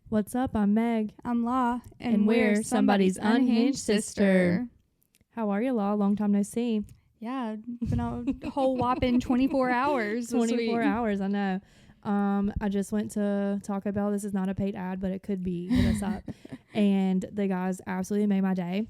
What's up? I'm Meg. I'm Law. And we're somebody's unhinged sister. How are you, Law? Long time no see. Yeah, been a whole whopping 24 hours. 24 hours, I know. I just went to Taco Bell. This is not a paid ad, but it could be. Hit us up. And the guys absolutely made my day.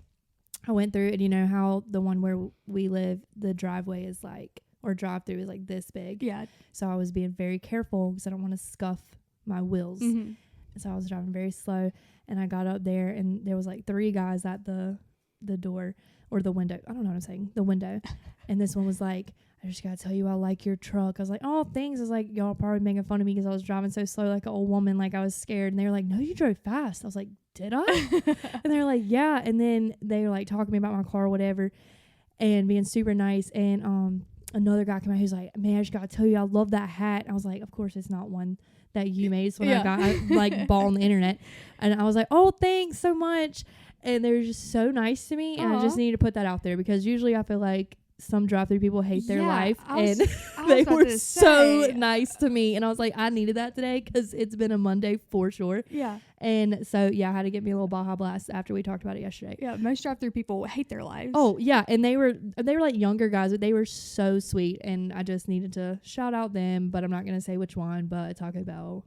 I went through, and you know how the one where we live, the driveway is like, or drive-through is like this big. Yeah. So I was being very careful because I don't want to scuff my wheels. Mm-hmm. So I was driving very slow, and I got up there, and there was like 3 guys at the door or the window. I don't know what I'm saying. The window. And this one was like, I just got to tell you, I like your truck. I was like, oh, thanks. I was like, y'all probably making fun of me because I was driving so slow like an old woman. Like I was scared. And they were like, no, you drove fast. I was like, did I? And they were like, yeah. And then they were like talking to me about my car or whatever and being super nice. And another guy came out who's like, man, I just got to tell you, I love that hat. I was like, of course it's not one that you made. It's when I got like ball on the internet. And I was like, oh, thanks so much. And they were just so nice to me. And I just needed to put that out there because usually I feel like some drive-through people hate their life. And they were so nice to me. And I was like, I needed that today because it's been a Monday for sure. Yeah. And so, yeah, I had to get me a little Baja Blast after we talked about it yesterday. Yeah, most drive-through people hate their lives. Oh, yeah. And they were like younger guys, but they were so sweet. And I just needed to shout out them, but I'm not going to say which one, but Taco Bell.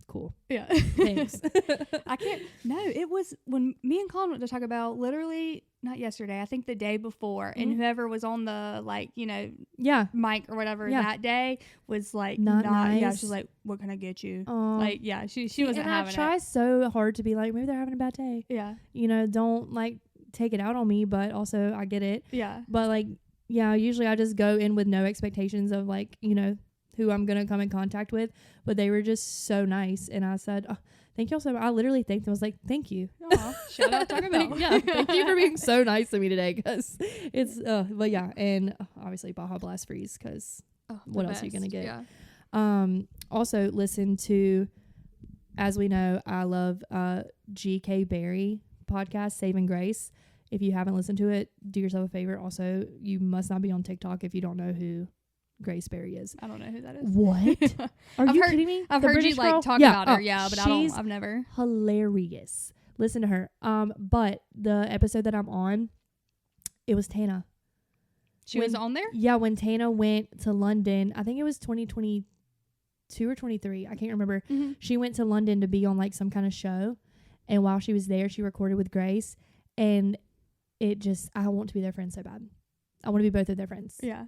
Cool. Yeah. Thanks. It was when me and Colin went to Taco Bell, literally not yesterday, I think the day before, and whoever was on the mic or whatever that day was like not nice. Yeah, she was like, what can I get you? Like, yeah, she wasn't having it. I try so hard to be like, maybe they're having a bad day. Yeah. You know, don't like take it out on me, but also I get it. Yeah. But like, yeah, usually I just go in with no expectations of like, you know, who I'm going to come in contact with, but they were just so nice. And I said, oh, thank you all so much. I literally thanked them. I was like, thank you. Shout out Taco Bell. Yeah, thank you for being so nice to me today. Because it's, but yeah. And obviously Baja Blast Freeze because what else are you going to get? Yeah. Also listen to, as we know, I love G.K. Barry podcast, Saving Grace. If you haven't listened to it, do yourself a favor. Also, you must not be on TikTok if you don't know who Grace Berry is. I don't know who that is. What? Are you kidding me? I've heard you like talk about her, but I've never. Hilarious. Listen to her. But the episode that I'm on, it was Tana. She was on there? Yeah, when Tana went to London, I think it was 2022 or 23. I can't remember. Mm-hmm. She went to London to be on like some kind of show. And while she was there, she recorded with Grace. And I want to be their friend so bad. I want to be both of their friends. Yeah.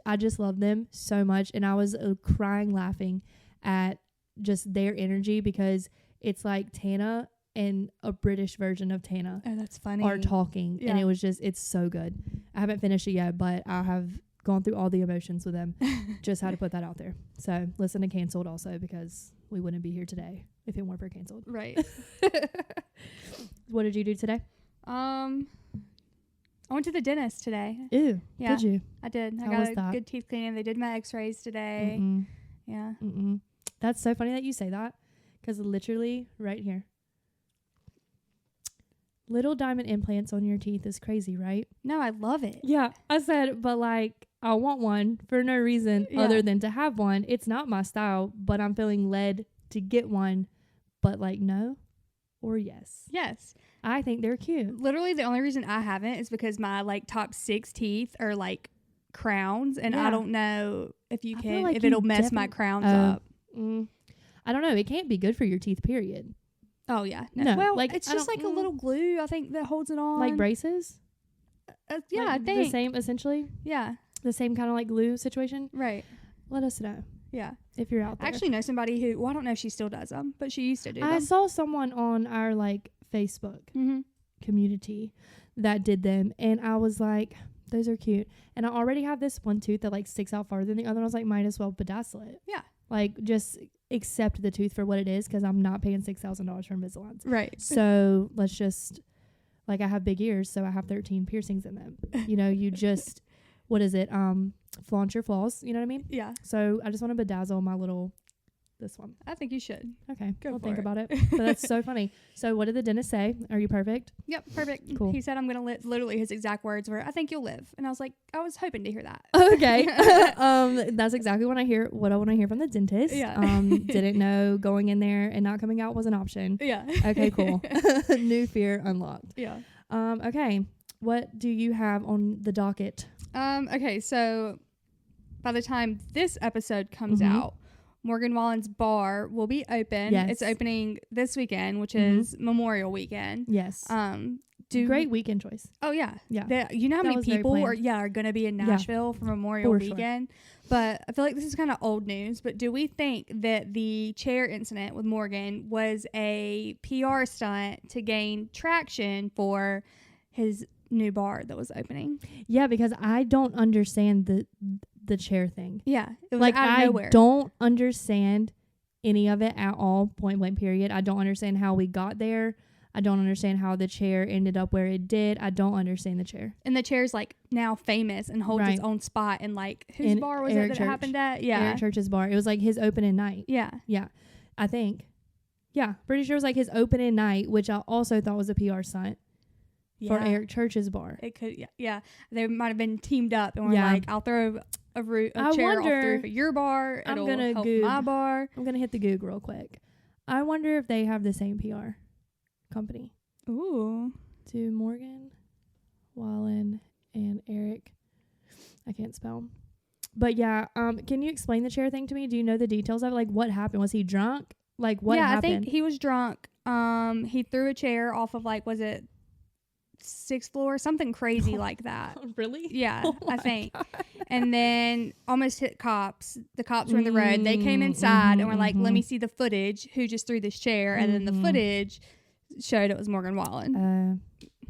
I just love them so much. And I was crying, laughing at just their energy because it's like Tana and a British version of Tana. Oh, that's funny. Are talking. Yeah. And it was it's so good. I haven't finished it yet, but I have gone through all the emotions with them. Just had to put that out there. So listen to Canceled also because we wouldn't be here today if it weren't for Canceled. Right. What did you do today? I went to the dentist today. Ew. Yeah. Did you? I did. How I got a good teeth cleaning. They did my x-rays today. Mm-mm. Yeah. Mm-mm. That's so funny that you say that because literally right here. Little diamond implants on your teeth is crazy, right? No, I love it. Yeah. I said, but like, I want one for no reason other than to have one. It's not my style, but I'm feeling led to get one. But like, no or yes. Yes. I think they're cute. Literally, the only reason I haven't is because my like top 6 teeth are like crowns, and I don't know if if it'll mess my crowns up. I don't know. It can't be good for your teeth. Period. Oh yeah. No. Well, like, it's just like a little glue. I think that holds it on. Like braces. Yeah, like I think the same essentially. Yeah. The same kind of like glue situation. Right. Let us know. Yeah. If you're out there. I actually know somebody who. Well, I don't know if she still does them, but she used to do them. I saw someone on our like Facebook community that did them, and I was like, those are cute. And I already have this one tooth that like sticks out farther than the other. I was like, might as well bedazzle it. Yeah. Like just accept the tooth for what it is because I'm not paying $6,000 for Invisaligns. Right. So let's just like I have big ears, so I have 13 piercings in them. You know, you just what is it? Flaunt your flaws. You know what I mean? Yeah. So I just want to bedazzle my little this one? I think you should. Okay. We'll think about it. But that's so funny. So what did the dentist say? Are you perfect? Yep, perfect. Cool. He said I'm going to live. Literally his exact words were, I think you'll live. And I was like, I was hoping to hear that. Okay. That's exactly what I want to hear from the dentist. Yeah. Didn't know going in there and not coming out was an option. Yeah. Okay, cool. New fear unlocked. Yeah. Okay. What do you have on the docket? Okay, so by the time this episode comes out, Morgan Wallen's bar will be open. Yes. It's opening this weekend, which is Memorial Weekend. Yes. Great weekend choice. Oh yeah. Yeah. You know how That many was very people planned. are going to be in Nashville for Memorial For Weekend? Sure. But I feel like this is kind of old news, but do we think that the chair incident with Morgan was a PR stunt to gain traction for his new bar that was opening? Yeah, because I don't understand the chair thing. Yeah. It was like, out of I nowhere. don't understand any of it at all, point blank period. I don't understand how we got there. I don't understand how the chair ended up where it did. I don't understand the chair. And the chair's like now famous and holds its own spot. And like, whose bar was Eric it that Church. It happened at? Yeah. Eric Church's bar. It was like his opening night. Yeah. Yeah. I think. Yeah. Pretty sure it was like his opening night, which I also thought was a PR stunt for Eric Church's bar. It could. Yeah. Yeah. They might have been teamed up and were Yeah. like, I'll throw a chair off the roof of your bar. It'll help my bar. I'm going to hit the Goog real quick. I wonder if they have the same PR company. Ooh. To Morgan Wallen and Eric. I can't spell. But yeah, can you explain the chair thing to me? Do you know the details of it? Like, what happened? Was he drunk? Like, what happened? I think he was drunk. He threw a chair off of, like, was it 6th floor? Something crazy like that. Really? Yeah, I think. God. And then almost hit cops. The cops were in the road. They came inside and were like, let me see the footage. Who just threw this chair? And then the footage showed it was Morgan Wallen.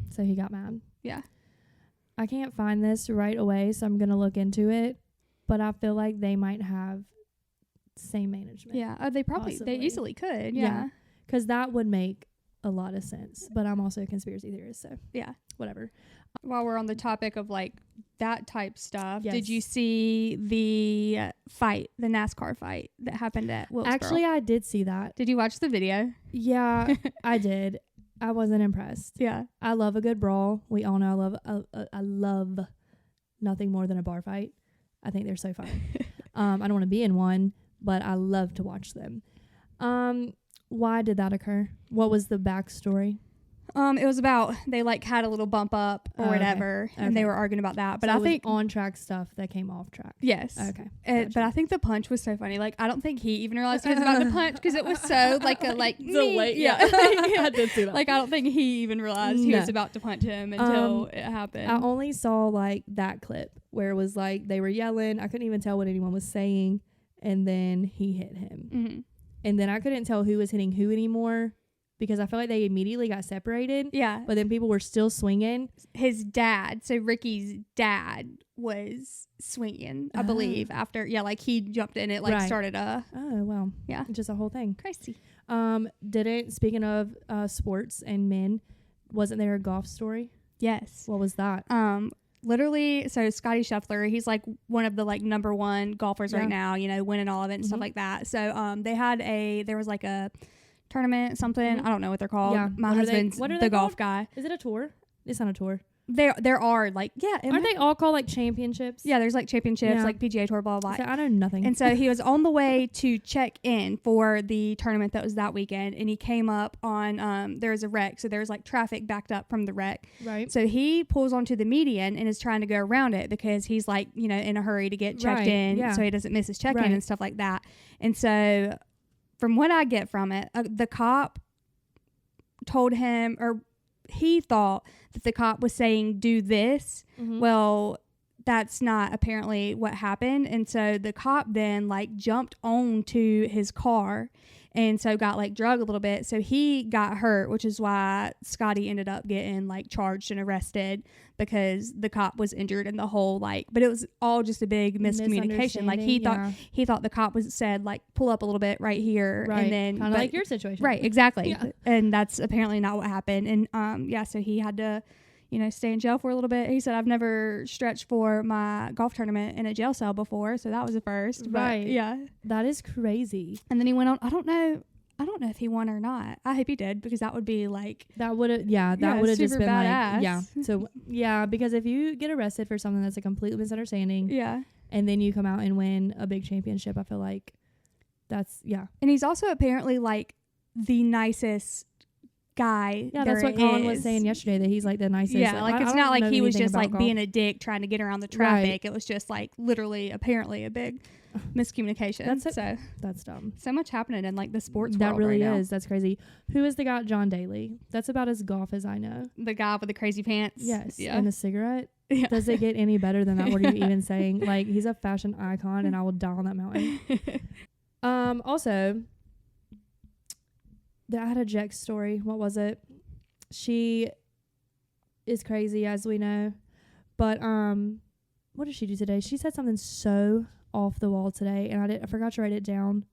So he got mad. Yeah. I can't find this right away, so I'm going to look into it. But I feel like they might have same management. Yeah. They easily could. Yeah. Because that would make a lot of sense. But I'm also a conspiracy theorist, so yeah. Whatever. While we're on the topic of like that type stuff, yes. Did you see the NASCAR fight that happened at Wilkesboro? Actually, I did see that. Did you watch the video? Yeah, I did. I wasn't impressed. Yeah. I love a good brawl. We all know I love nothing more than a bar fight. I think they're so fun. I don't want to be in one, but I love to watch them. Why did that occur? What was the backstory? It was about they like had a little bump up or whatever, and they were arguing about that. But so I think on track stuff that came off track. Yes. Okay. Gotcha. But I think the punch was so funny. Like I don't think he even realized he was about to punch because it was so like a delayed. Yeah. I did see that. Like I don't think he even realized he was about to punch him until it happened. I only saw like that clip where it was like they were yelling. I couldn't even tell what anyone was saying, and then he hit him, mm-hmm. and then I couldn't tell who was hitting who anymore. Because I feel like they immediately got separated. Yeah. But then people were still swinging. His dad, so Ricky's dad, was swinging, I believe, after, like he jumped in it, like started a... Oh, wow. Yeah. Just a whole thing. Crazy. Speaking of sports and men, wasn't there a golf story? Yes. What was that? Literally, so Scotty Scheffler, he's like one of the like number one golfers right now, winning all of it and stuff like that. So there was like a tournament, something. I don't know what they're called. Yeah. My husband's the golf guy. Is it a tour? It's not a tour. There are like aren't they all called like championships? Yeah, there's like championships, like PGA Tour, blah blah. So I know nothing. And so he was on the way to check in for the tournament that was that weekend, and he came up on there was a wreck, so there was like traffic backed up from the wreck. Right. So he pulls onto the median and is trying to go around it because he's like in a hurry to get checked in, so he doesn't miss his check in and stuff like that. And so from what I get from it, the cop told him, or he thought that the cop was saying, do this. Mm-hmm. Well, that's not apparently what happened. And so the cop then like jumped onto his car and so got like drugged a little bit. So he got hurt, which is why Scotty ended up getting like charged and arrested because the cop was injured in the whole but it was all just a big miscommunication. Like he thought the cop said like pull up a little bit right here, and then kind of like your situation. Right, exactly. Yeah. And that's apparently not what happened. And so he had to stay in jail for a little bit. He said, I've never stretched for my golf tournament in a jail cell before, so that was a first. Right. But yeah. That is crazy. And then he went on, I don't know if he won or not. I hope he did, because that would be like... That would have just been badass. like... Yeah. So, yeah, because if you get arrested for something that's a complete misunderstanding... Yeah. And then you come out and win a big championship, I feel like that's... Yeah. And he's also apparently, like, the nicest guy. Yeah, that's what Colin was saying yesterday, that he's like the nicest. Yeah, like it's not like he was just like golf. being a dick trying to get around the traffic. Right. It was just like literally apparently a big miscommunication. That's dumb. So much happening in like the sports that world really right is. That's crazy. Who is the guy? John Daly. That's about as golf as I know. The guy with the crazy pants. Yes. Yeah. And the cigarette. Yeah. Does it get any better than that? What are you even saying? Like, he's a fashion icon and I will die on that mountain. Also, I had a Jex story. What was it? She is crazy, as we know. But what did she do today? She said something so off the wall today, and I forgot to write it down.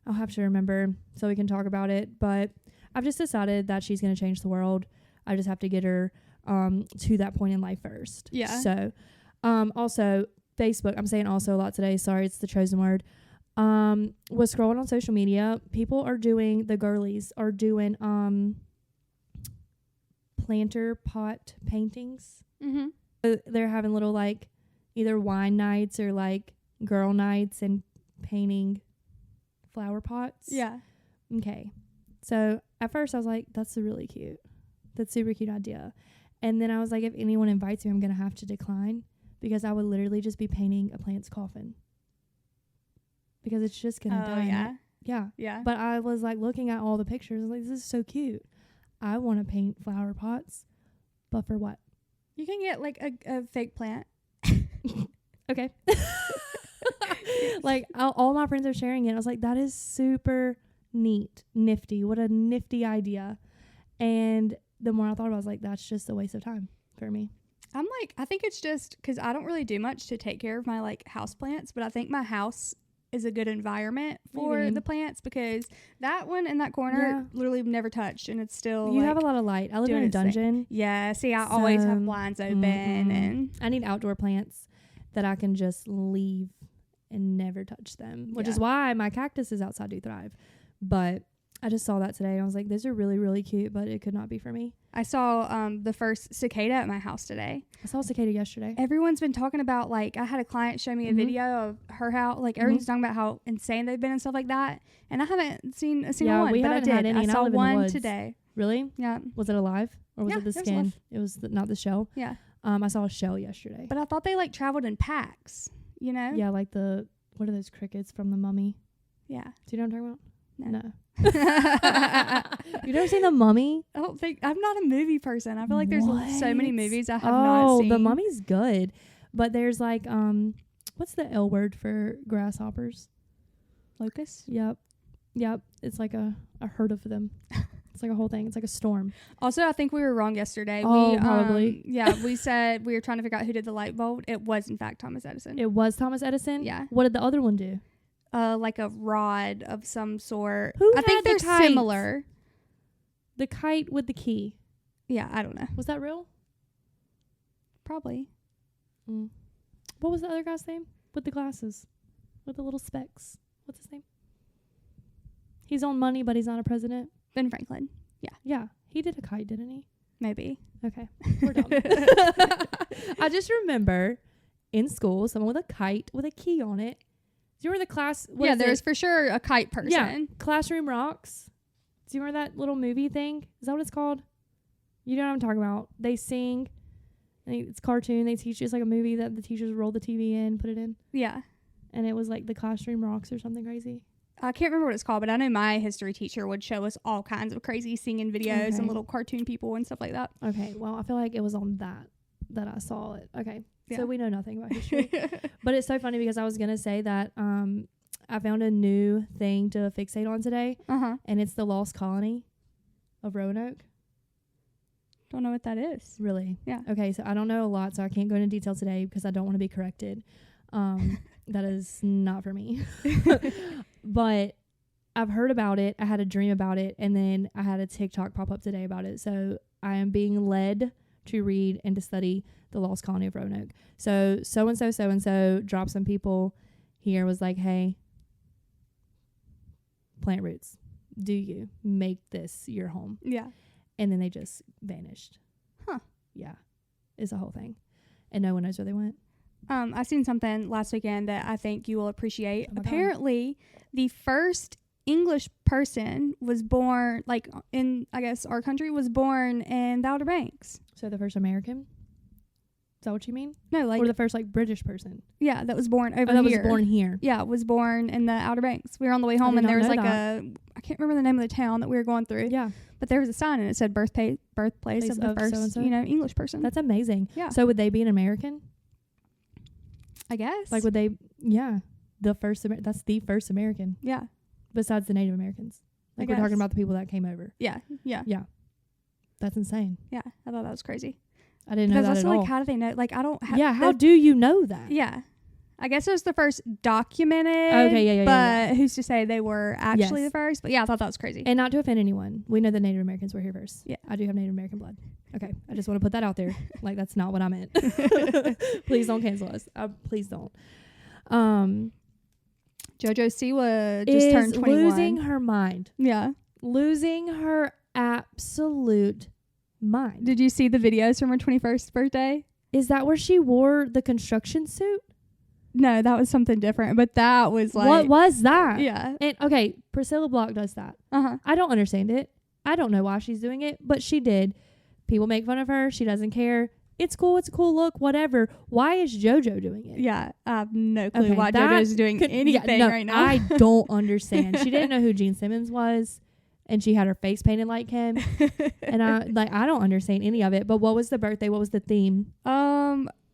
I'll have to remember so we can talk about it. But I've just decided that she's going to change the world. I just have to get her to that point in life first. Yeah. So, also Facebook. I'm saying also a lot today. Sorry, it's the chosen word. Was scrolling on social media. The girlies are doing planter pot paintings. Mm-hmm. So they're having little like either wine nights or like girl nights and painting flower pots. Yeah. Okay. So at first I was like, that's really cute. That's a super cute idea. And then I was like, if anyone invites me, I'm going to have to decline, because I would literally just be painting a plant's coffin. Because it's just going to die. Yeah. Yeah. Yeah. But I was like looking at all the pictures. I was like, this is so cute. I want to paint flower pots. But for what? You can get like a fake plant. Okay. Like all my friends are sharing it. I was like, that is super nifty. What a nifty idea. And the more I thought about it, I was like, that's just a waste of time for me. I'm like, I think it's just because I don't really do much to take care of my like house plants, but I think my house is a good environment for the plants, because that one in that corner literally never touched, and it's still you have a lot of light. I live in a dungeon. Yeah, see, I always have blinds open, and I need outdoor plants that I can just leave and never touch them, which is why my cactuses outside do thrive. But I just saw that today and I was like, those are really, really cute, but it could not be for me. I saw the first cicada at my house today. I saw a cicada yesterday. Everyone's been talking about, like, I had a client show me a video of her house. Like, everyone's talking about how insane they've been and stuff like that. And I haven't seen a single one, but I did. Had any, I saw one today. Really? Yeah. Was it alive? Or was it the skin? It was not the shell? Yeah. I saw a shell yesterday. But I thought they, like, traveled in packs, you know? Yeah, like what are those crickets from The Mummy? Yeah. Do you know what I'm talking about? No. You've never seen The Mummy? I don't think, I'm not a movie person. I feel like there's so many movies I have not seen. The Mummy's good. But there's like, what's the L word for grasshoppers? Locusts? Yep. It's like a herd of them. It's like a whole thing. It's like a storm. Also, I think we were wrong yesterday. Probably. We said we were trying to figure out who did the light bulb. It was, in fact, Thomas Edison. It was Thomas Edison? Yeah. What did the other one do? Like a rod of some sort. Who I think they're similar. The kite with the key. Yeah, I don't know. Was that real? Probably. What was the other guy's name? With the glasses. With the little specs. What's his name? He's on Money, but he's not a president. Ben Franklin. Yeah. Yeah. He did a kite, didn't he? Maybe. Okay. We're done. I just remember in school, someone with a kite with a key on it. Do you remember the class? There's for sure a kite person. Yeah. Classroom Rocks. Do you remember that little movie thing? Is that what it's called? You know what I'm talking about. They sing. It's cartoon. They teach. It's like a movie that the teachers roll the TV in, put it in. Yeah. And it was like the Classroom Rocks or something crazy. I can't remember what it's called, but I know my history teacher would show us all kinds of crazy singing videos and little cartoon people and stuff like that. Okay. Well, I feel like it was on that I saw it. Okay. Yeah. So we know nothing about history. But it's so funny because I was going to say that I found a new thing to fixate on today. And it's the Lost Colony of Roanoke. Don't know what that is. Really? Yeah. Okay. So I don't know a lot, so I can't go into detail today because I don't want to be corrected. That is not for me. But I've heard about it. I had a dream about it. And then I had a TikTok pop up today about it. So I am being led to read and to study the lost colony of Roanoke. So and so dropped some people here, was like, hey, plant roots. Do you make this your home? Yeah. And then they just vanished. Huh. Yeah. It's a whole thing. And no one knows where they went. I seen something last weekend that I think you will appreciate. Apparently, the first English person was born, like, in, I guess, our country, was born in the Outer Banks. So the first American? Is that what you mean? No, like... Or the first, like, British person? Yeah, that was born over that here. was born here. Yeah, was born in the Outer Banks. We were on the way home, and there was, like, I can't remember the name of the town that we were going through. Yeah. But there was a sign, and it said birthplace of the first, so-and-so. English person. That's amazing. Yeah. So would they be an American? I guess. Like, would they... Yeah. That's the first American. Yeah. Besides the Native Americans. Like, we're talking about the people that came over. Yeah. Yeah. Yeah. That's insane. Yeah. I thought that was crazy. I didn't know that at all. Like, how do they know? Like, I don't have... Yeah, how do you know that? Yeah. I guess it was the first documented. Okay, yeah. But who's to say they were actually the first? But yeah, I thought that was crazy. And not to offend anyone, we know that Native Americans were here first. Yeah. I do have Native American blood. Okay. I just want to put that out there. Like, that's not what I meant. Please don't cancel us. Please don't. JoJo Siwa just turned 21. Losing her mind. Yeah. Losing her absolute mind. Did you see the videos from her 21st birthday? Is that where she wore the construction suit? No, that was something different. But that was like... What was that? Yeah. And okay, Priscilla Block does that. Uh-huh. I don't understand it. I don't know why she's doing it, but she did. People make fun of her. She doesn't care. It's cool. It's a cool look. Whatever. Why is JoJo doing it? Yeah. I have no clue why JoJo's doing anything right now. I don't understand. She didn't know who Gene Simmons was, and she had her face painted like him. And I don't understand any of it. But what was the birthday? What was the theme?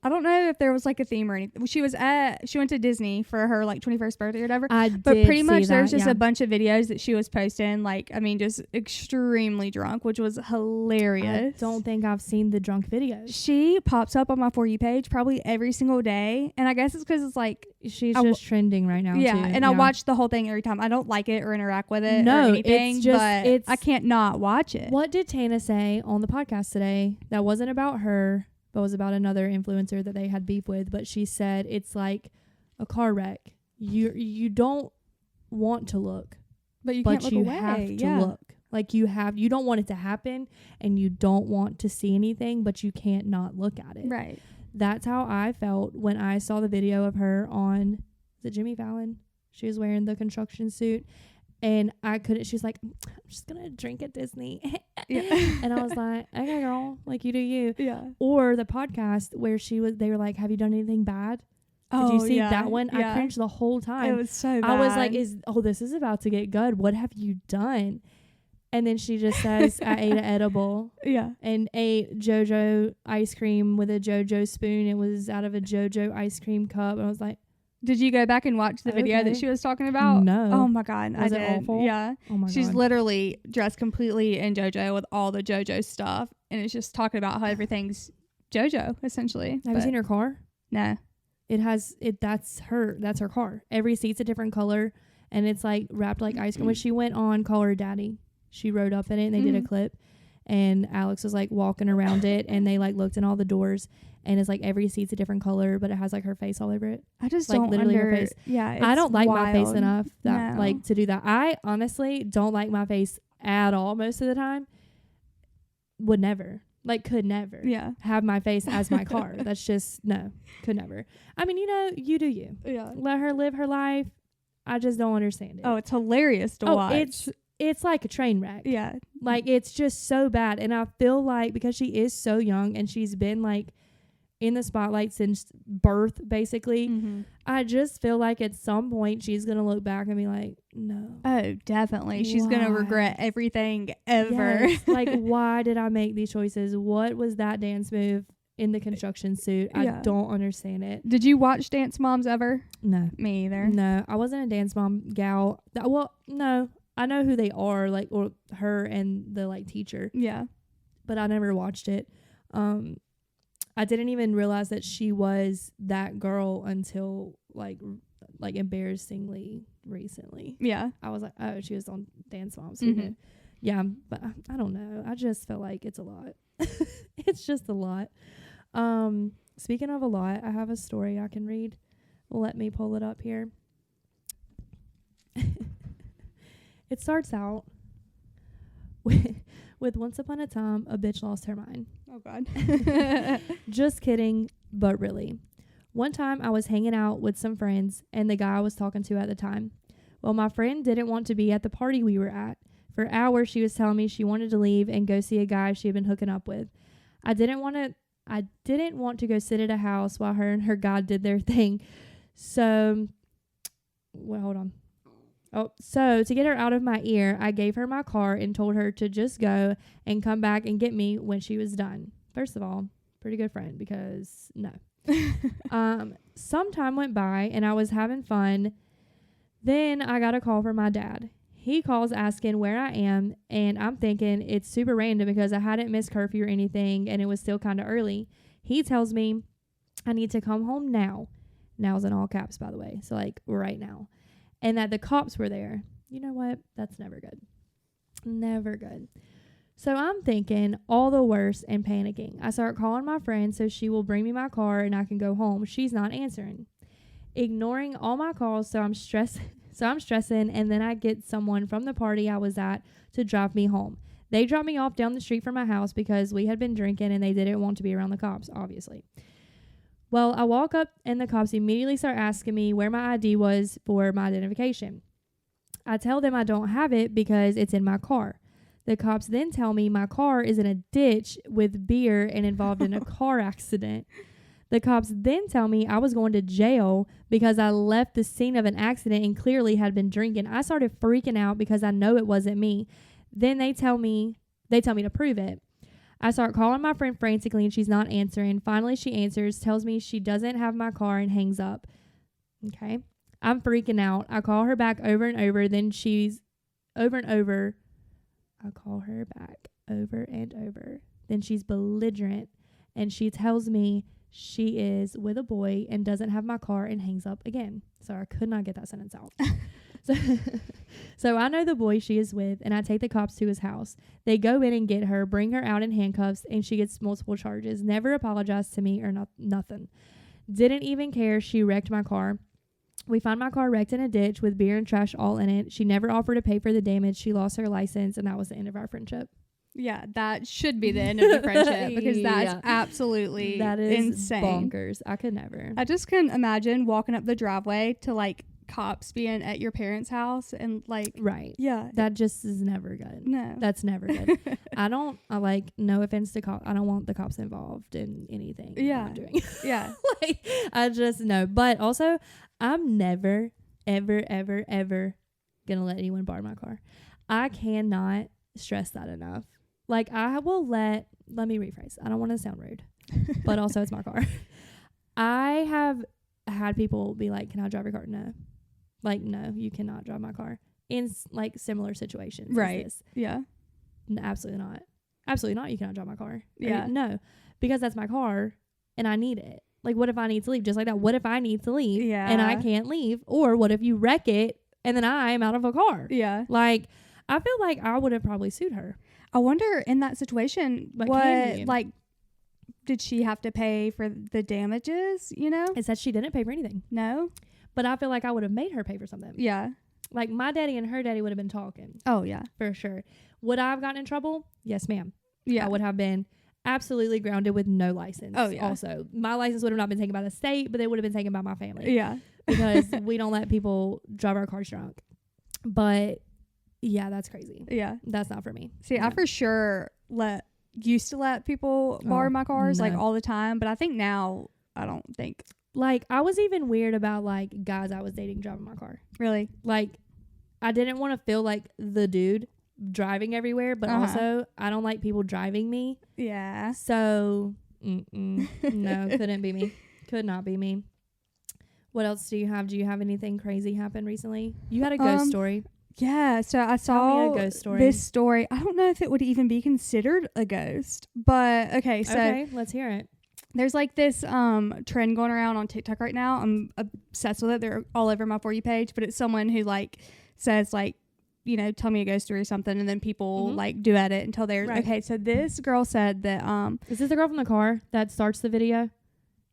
I don't know if there was like a theme or anything. She went to Disney for her like 21st birthday or whatever. But pretty much there's just a bunch of videos that she was posting, like, I mean, just extremely drunk, which was hilarious. I don't think I've seen the drunk videos. She pops up on my For You page probably every single day. And I guess it's because it's like... She's just trending right now, yeah, too. And I watch the whole thing every time. I don't like it or interact with it or anything, it's just, but I can't not watch it. What did Tana say on the podcast today that wasn't about her, but was about another influencer that they had beef with? But she said it's like a car wreck. You don't want to look, but you can't look away. Have to look. Like, you don't want it to happen, and you don't want to see anything, but you can't not look at it. Right. That's how I felt when I saw the video of her on the Jimmy Fallon. She was wearing the construction suit, and I couldn't. She's like, I'm just gonna drink at Disney. Yeah. And I was like, okay, girl, like, you do you. Yeah. Or the podcast where they were like, have you done anything bad? Did you see that one? Yeah. I cringed the whole time. It was so bad. I was like, this is about to get good. What have you done? And then she just says, I ate an edible. Yeah. And ate JoJo ice cream with a JoJo spoon. It was out of a JoJo ice cream cup. And I was like, did you go back and watch the video that she was talking about? No. Oh my God. Was it awful? Yeah. Oh my God. She's literally dressed completely in JoJo with all the JoJo stuff. And it's just talking about how everything's JoJo, essentially. Have you seen her car? No. That's her car. Every seat's a different color. And it's like wrapped like ice cream. When she went on Call Her Daddy, she rode up in it and they did a clip. And Alex was like walking around it, and they like looked in all the doors, and it's like every seat's a different color, but it has like her face all over it. I just like don't literally her face. Yeah, I don't like wild. my face enough that like to do that. I honestly don't like my face at all most of the time. Could never have my face as my car. That's just could never. I mean, you do you. Yeah. Let her live her life. I just don't understand it. Oh, it's hilarious to watch. It's like a train wreck. Yeah. Like, it's just so bad. And I feel like because she is so young and she's been like in the spotlight since birth, basically, I just feel like at some point she's going to look back and be like, no. Oh, definitely. She's going to regret everything ever. Yes. Like, why did I make these choices? What was that dance move in the construction suit? I don't understand it. Did you watch Dance Moms ever? No. Me either. No. I wasn't a Dance Mom gal. Well, no. I know who they are, like, or her and the like teacher. Yeah. But I never watched it. I didn't even realize that she was that girl until like embarrassingly recently. Yeah. I was like, oh, she was on Dance Moms. Yeah, but I don't know. I just feel like it's a lot. It's just a lot. Speaking of a lot, I have a story I can read. Let me pull it up here. It starts out with once upon a time, a bitch lost her mind. Oh, God. Just kidding, but really. One time I was hanging out with some friends and the guy I was talking to at the time. Well, my friend didn't want to be at the party we were at. For hours, she was telling me she wanted to leave and go see a guy she had been hooking up with. I didn't want to go sit at a house while her and her guy did their thing. So, well, hold on. So to get her out of my ear, I gave her my car and told her to just go and come back and get me when she was done. First of all, pretty good friend, because no. Some time went by and I was having fun. Then I got a call from my dad. He calls asking where I am, and I'm thinking it's super random because I hadn't missed curfew or anything and it was still kind of early. He tells me I need to come home now. Now's in all caps, by the way. So like right now. And that the cops were there. You know what? That's never good. Never good. So I'm thinking all the worst and panicking. I start calling my friend so she will bring me my car and I can go home. She's not answering. Ignoring all my calls, so I'm stressing, and then I get someone from the party I was at to drive me home. They dropped me off down the street from my house because we had been drinking and they didn't want to be around the cops, obviously. Well, I walk up and the cops immediately start asking me where my ID was for my identification. I tell them I don't have it because it's in my car. The cops then tell me my car is in a ditch with beer and involved in a car accident. The cops then tell me I was going to jail because I left the scene of an accident and clearly had been drinking. I started freaking out because I know it wasn't me. Then they tell me to prove it. I start calling my friend frantically and she's not answering. Finally, she answers, tells me she doesn't have my car and hangs up. Okay. I'm freaking out. I call her back over and over. Then she's over and over. I call her back over and over. Then she's belligerent and she tells me she is with a boy and doesn't have my car and hangs up again. Sorry, I could not get that sentence out. So I know the boy she is with, and I take the cops to his house. They go in and get her, bring her out in handcuffs, and she gets multiple charges. Never apologized to me or nothing. Didn't even care she wrecked my car. We found my car wrecked in a ditch with beer and trash all in it. She never offered to pay for the damage. She lost her license, and that was the end of our friendship. Yeah, that should be the end of the friendship because that's absolutely that is insane. Bonkers. I could never. I just couldn't imagine walking up the driveway to like cops being at your parents' house and like right. Yeah, that just is never good. No, that's never good. No offense to cops. I don't want the cops involved in anything. Yeah, I'm doing. Yeah. Like I just know. But also, I'm never, ever, ever, ever gonna let anyone borrow my car. I cannot stress that enough. Like I will let me rephrase. I don't want to sound rude, but also it's my car. I have had people be like, "Can I drive your car?" No. Like, no, you cannot drive my car in like similar situations. Right. As this. Yeah. No, absolutely not. Absolutely not. You cannot drive my car. Yeah. No, because that's my car and I need it. Like, what if I need to leave? Just like that. What if I need to leave and I can't leave? Or what if you wreck it and then I am out of a car? Yeah. Like, I feel like I would have probably sued her. I wonder in that situation, did she have to pay for the damages, you know? It said she didn't pay for anything. No? But I feel like I would have made her pay for something. Yeah. Like, my daddy and her daddy would have been talking. Oh, yeah. For sure. Would I have gotten in trouble? Yes, ma'am. Yeah. I would have been absolutely grounded with no license. Oh, yeah. Also, my license would have not been taken by the state, but it would have been taken by my family. Yeah. Because we don't let people drive our cars drunk. But, yeah, that's crazy. Yeah. That's not for me. See, I for sure used to let people borrow my cars like all the time, but I think now I don't think. Like, I was even weird about like guys I was dating driving my car. Really? Like, I didn't want to feel like the dude driving everywhere, but also I don't like people driving me. Yeah. So, no, couldn't be me. Could not be me. What else do you have? Do you have anything crazy happen recently? You had a ghost story. Yeah, so I saw this story. I don't know if it would even be considered a ghost, but okay, let's hear it. There's like this trend going around on TikTok right now. I'm obsessed with it. They're all over my For You page, but it's someone who like says like tell me a ghost story or something, and then people like duet it until they're okay. So this girl said that is this the girl from the car that starts the video?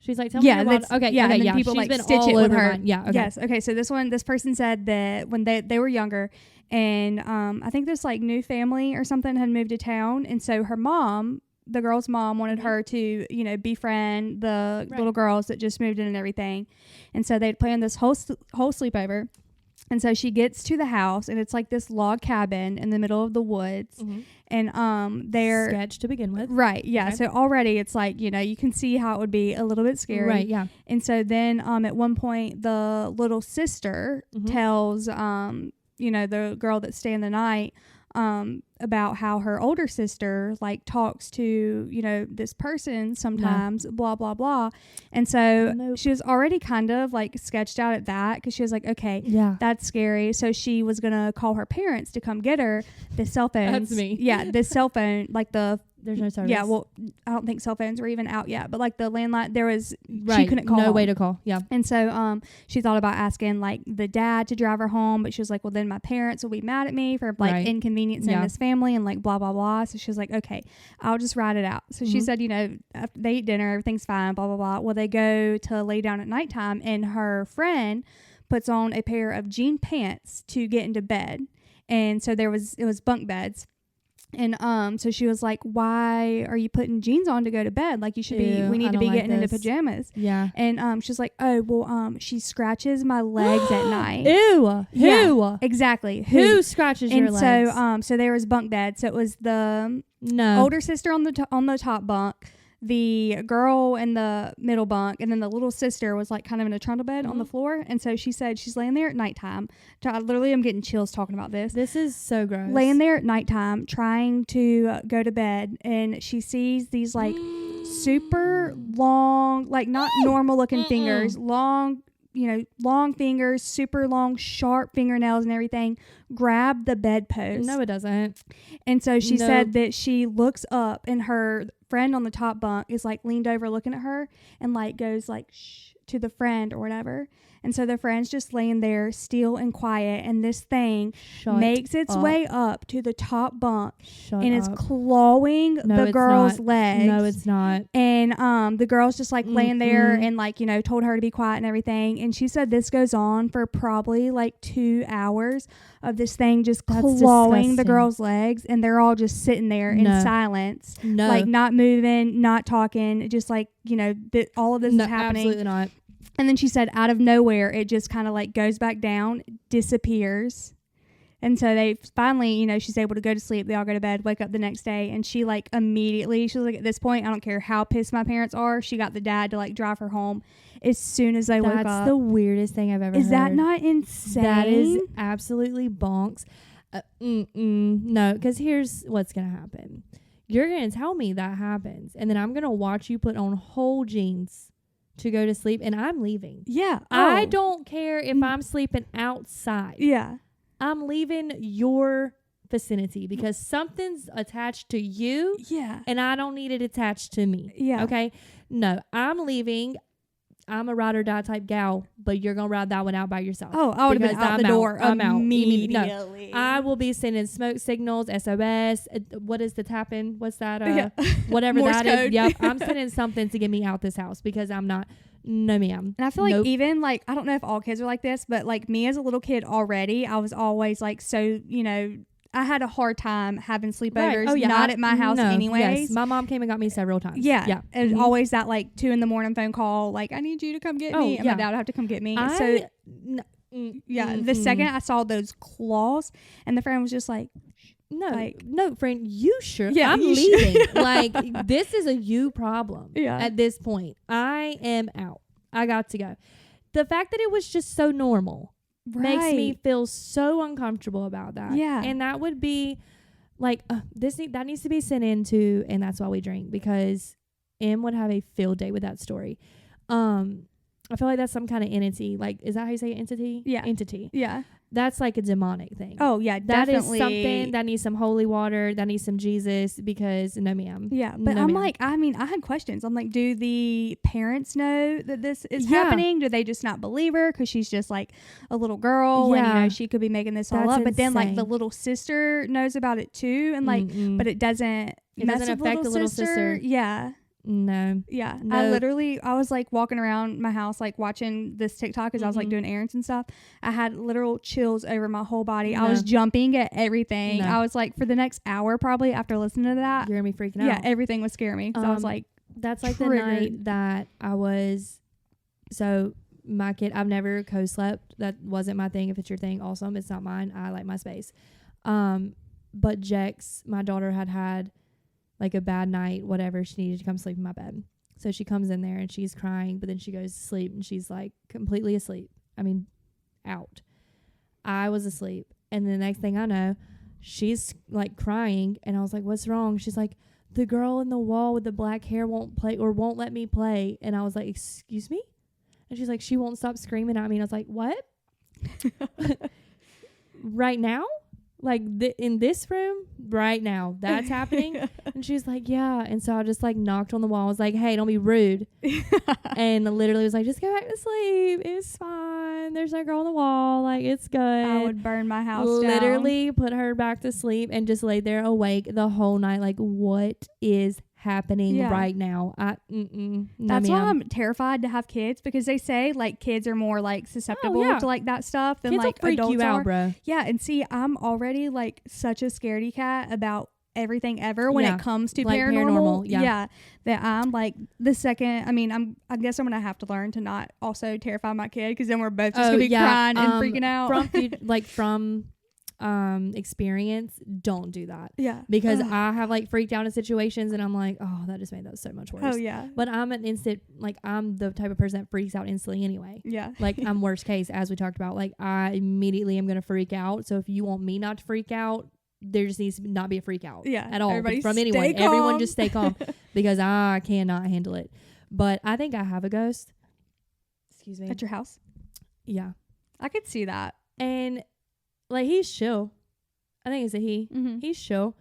And then people she's like been stitch all it with over her. mine. Yeah. Okay. Yes. Okay. So this person said that when they were younger, and I think this like new family or something had moved to town, and so her mom, the girl's mom, wanted her to befriend the little girls that just moved in and everything, and so they'd planned this whole sleepover. And so she gets to the house, and it's like this log cabin in the middle of the woods. And they're sketch to begin with. Right. Yeah. Okay. So already it's like, you can see how it would be a little bit scary. Right. Yeah. And so then at one point the little sister tells the girl that's staying the night about how her older sister like talks to this person sometimes, blah blah blah. And so she was already kind of like sketched out at that, because she was like, okay, that's scary. So she was gonna call her parents to come get her the cell phone. That's me. This cell phone, like there's no service. Yeah, well, I don't think cell phones were even out yet, but like the landline, she couldn't call. No way to call. Yeah. And so she thought about asking like the dad to drive her home, but she was like, well, then my parents will be mad at me for like inconveniencing this family and like blah blah blah. So she was like, okay, I'll just ride it out. So she said, after they eat dinner, everything's fine, blah blah blah. Well, they go to lay down at nighttime, and her friend puts on a pair of jean pants to get into bed, and so it was bunk beds. And so she was like, why are you putting jeans on to go to bed? Like, you should we need to be getting into pajamas. Yeah. And she's like, oh, well, she scratches my legs at night. Ew. Yeah, Who? Exactly. Who scratches your legs? And so there was bunk beds. So it was the older sister on the top bunk, the girl in the middle bunk, and then the little sister was like kind of in a trundle bed on the floor. And so she said she's laying there at nighttime. I literally am getting chills talking about this. This is so gross. Laying there at nighttime trying to go to bed, and she sees these like super long, like not normal looking fingers, long fingers, super long, sharp fingernails and everything, grab the bedpost. No, it doesn't. And so she said that she looks up, and her friend on the top bunk is like leaned over looking at her, and like goes like shh to the friend or whatever. And so the friend's just laying there still and quiet, and this thing makes its way up to the top bunk and is clawing the girl's legs. No, it's not. And the girl's just like laying there and like, told her to be quiet and everything. And she said this goes on for probably like 2 hours of this thing just clawing the girl's legs, and they're all just sitting there in silence. No. Like not moving, not talking, just like, all of this is happening. Absolutely not. And then she said out of nowhere, it just kind of like goes back down, disappears. And so they finally, she's able to go to sleep. They all go to bed, wake up the next day. And she like immediately, she was like, at this point, I don't care how pissed my parents are. She got the dad to like drive her home as soon as they woke up. That's the weirdest thing I've ever heard. Is that not insane? That is absolutely bonks. No, because here's what's going to happen. You're going to tell me that happens, and then I'm going to watch you put on whole jeans to go to sleep, and I'm leaving. Yeah. I don't care if I'm sleeping outside. Yeah. I'm leaving your vicinity because something's attached to you. Yeah. And I don't need it attached to me. Yeah. Okay? No, I'm leaving. I'm a ride or die type gal, but you're going to ride that one out by yourself. Oh, I would have been out the door immediately. No, I will be sending smoke signals, SOS. What is the tapping? What's that? Whatever that is. Yep. I'm sending something to get me out this house because I'm not. No, ma'am. And I feel like even like, I don't know if all kids are like this, but like me as a little kid already, I was always like, so, I had a hard time having sleepovers, not at my house anyways. Yes, my mom came and got me several times. Yeah. And always that like 2 a.m. phone call, like, I need you to come get me. And my dad would have to come get me. The second I saw those claws, and the friend was just like, no, friend, you sure? Yeah, I'm leaving. Like, this is a you problem. Yeah. At this point, I am out. I got to go. The fact that it was just so normal makes me feel so uncomfortable about that. Yeah. And that would be like, that needs to be sent into, and that's why we drink, because M would have a field day with that story. I feel like that's some kind of entity. Like, is that how you say entity? Yeah. Entity. Yeah. that's like a demonic thing. Oh yeah, definitely. That is something that needs some holy water, that needs some Jesus, because no ma'am. Yeah, but no, I'm ma'am. like, I mean, I had questions. I'm like, do the parents know that this is happening? Do they just not believe her because she's just like a little girl and, you know, she could be making this all up? But then like the little sister knows about it too, and like, but it doesn't affect the little sister. Yeah. No. Yeah. No. I was like walking around my house, like watching this TikTok as I was like doing errands and stuff. I had literal chills over my whole body. I was jumping at everything. I was like, for the next hour probably after listening to that, you're gonna be freaking out. Yeah, everything was scaring me. I was like, that's like the night that I was, so my kid, I've never co-slept. That wasn't my thing. If it's your thing, awesome. It's not mine. I like my space. But Jex, my daughter, had like a bad night, whatever. She needed to come sleep in my bed. So she comes in there and she's crying, but then she goes to sleep and she's like completely asleep. I mean, out. I was asleep. And the next thing I know, she's like crying. And I was like, what's wrong? She's like, the girl in the wall with the black hair won't let me play. And I was like, excuse me? And she's like, she won't stop screaming at me. And I was like, what? Right now? Like in this room right now, that's happening. And she's like, yeah. And so I just like knocked on the wall. I was like, hey, don't be rude. And literally was like, just go back to sleep. It's fine. There's no girl on the wall. Like, it's good. I would burn my house literally down. Put her back to sleep and just laid there awake the whole night. Like, what is happening right now? That's why I'm terrified to have kids, because they say like kids are more like susceptible to like that stuff than kids like will freak adults you out, bro. Yeah, and see, I'm already like such a scaredy cat about everything ever when it comes to like paranormal. Yeah, that I'm like the second. I mean, I guess I'm gonna have to learn to not also terrify my kid, because then we're both just gonna be crying and freaking out. From experience, don't do that. Yeah, because I have like freaked out in situations and I'm like, oh, that just made that so much worse. Oh yeah. But I'm an instant, like, I'm the type of person that freaks out instantly anyway. Yeah. Like, I'm worst case, as we talked about. Like, I immediately am gonna freak out. So if you want me not to freak out, there just needs to not be a freak out at all from anyone. Everyone just stay calm, because I cannot handle it. But I think I have a ghost. Excuse me. At your house? Yeah. I could see that. And like, he's chill. I think it's a he. Mm-hmm. He's chill.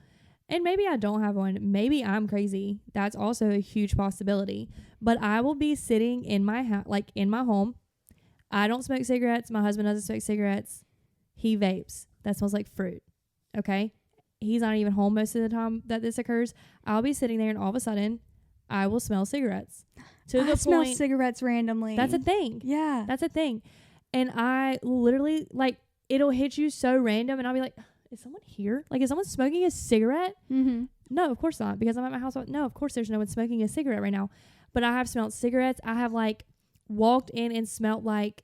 And maybe I don't have one. Maybe I'm crazy. That's also a huge possibility. But I will be sitting in my house, like in my home. I don't smoke cigarettes. My husband doesn't smoke cigarettes. He vapes. That smells like fruit. Okay? He's not even home most of the time that this occurs. I'll be sitting there and all of a sudden, I will smell cigarettes. I smell cigarettes randomly. That's a thing. Yeah. That's a thing. And I literally, like, it'll hit you so random, and I'll be like, is someone here? Like, is someone smoking a cigarette? Mm-hmm. No, of course not, because I'm at my house. No, of course there's no one smoking a cigarette right now. But I have smelled cigarettes. I have, like, walked in and smelled like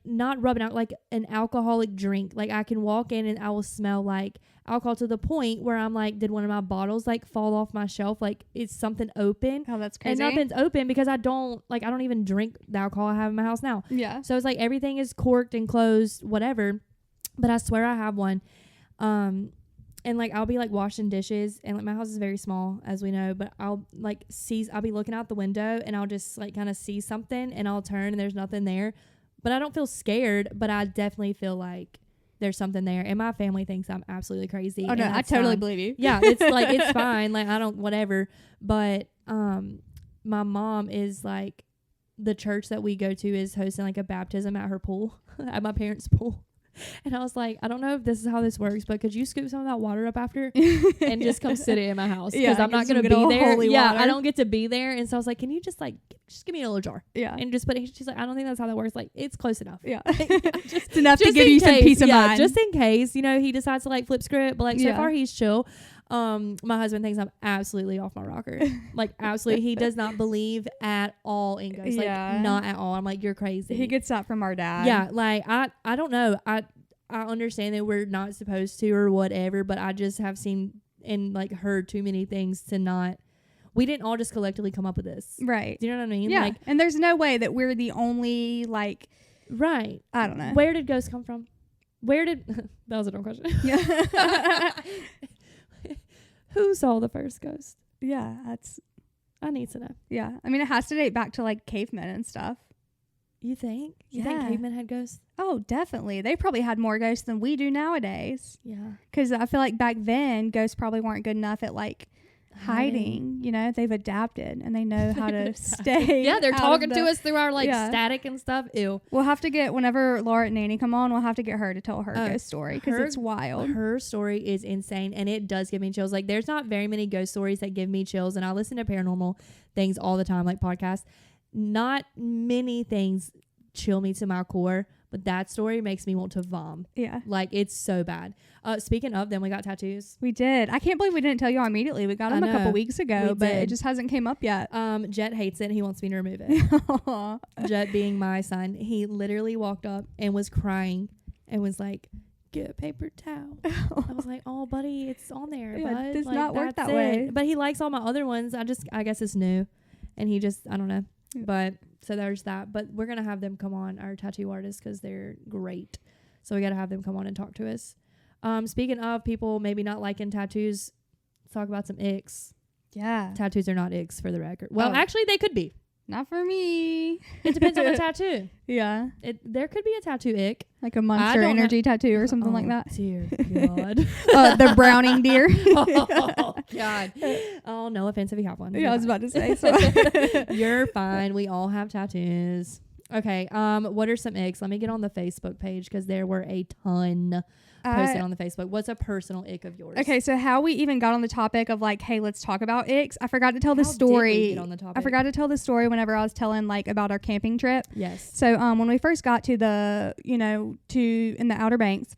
not rubbing out, like an alcoholic drink. Like, I can walk in and I will smell like alcohol, to the point where I'm like, did one of my bottles like fall off my shelf? Like, is something open? Oh, that's crazy. And nothing's open, because I don't even drink the alcohol I have in my house now. Yeah. So it's like everything is corked and closed, whatever. But I swear I have one. And like, I'll be like washing dishes, and like, my house is very small, as we know, but I'll be looking out the window, and I'll just like kind of see something, and I'll turn and there's nothing there. But I don't feel scared, but I definitely feel like there's something there. And my family thinks I'm absolutely crazy. Oh no, I totally believe you. Yeah, it's like, it's fine. Like, I don't, whatever. But my mom is like, the church that we go to is hosting like a baptism at her pool, at my parents' pool. And I was like, I don't know if this is how this works, but could you scoop some of that water up after and just come sit it in my house? Because I'm not going to be there. Yeah, I don't get to be there. And so I was like, can you just like, just give me a little jar? Yeah. And just put it. She's like, I don't think that's how that works. Like, it's close enough. Yeah. It's enough to give you some peace of mind. Just in case, you know, he decides to like flip script. But like, so far he's chill. My husband thinks I'm absolutely off my rocker. Like, absolutely. He does not believe at all in ghosts. Like, not at all. I'm like, you're crazy. He gets that from our dad. Yeah. Like, I don't know. I understand that we're not supposed to or whatever, but I just have seen and like heard too many things to not. We didn't all just collectively come up with this. Right. Do you know what I mean? Yeah. Like, and there's no way that we're the only, like. Right. I don't know. Where did ghosts come from? That was a dumb question. Yeah. Who saw the first ghost? Yeah. I need to know. Yeah. I mean, it has to date back to like cavemen and stuff. You think? You think cavemen had ghosts? Oh, definitely. They probably had more ghosts than we do nowadays. Yeah. Because I feel like back then, ghosts probably weren't good enough at like hiding. You know, they've adapted and they know how to stay. Yeah, they're talking to us through our like static and stuff. Ew. We'll have to get, whenever Laura and Nanny come on, we'll have to get her to tell her ghost story because it's wild. Her story is insane and it does give me chills. Like there's not very many ghost stories that give me chills, and I listen to paranormal things all the time, like podcasts. Not many things chill me to my core, but that story makes me want to vom. Yeah. Like it's so bad. Speaking of them, we got tattoos. We did. I can't believe we didn't tell you immediately. We got them a couple weeks ago, but it just hasn't came up yet. Jet hates it. He wants me to remove it. Jet being my son, he literally walked up and was crying and was like, get a paper towel. I was like, oh buddy, it's on there. Yeah, bud. it does like, not work that way. But he likes all my other ones. I guess it's new. And he just, I don't know. Yeah. But so there's that. But we're going to have them come on, our tattoo artists, because they're great. So we got to have them come on and talk to us. Speaking of people maybe not liking tattoos, let's talk about some icks. Yeah. Tattoos are not icks for the record. Well, actually, they could be. Not for me. It depends on the tattoo. Yeah. There could be a tattoo ick. Like a Monster Energy tattoo or something like that. Dear God. The Browning deer. Oh, God. Oh, no offense if you have one. Yeah, I was about to say. So. You're fine. We all have tattoos. Okay. What are some icks? Let me get on the Facebook page because there were a ton posted on the Facebook. What's a personal ick of yours? Okay, so how we even got on the topic of like, hey, let's talk about icks. I forgot to tell the story. Did we get on the topic? I forgot to tell the story whenever I was telling like about our camping trip. Yes. So when we first got to the, in the Outer Banks,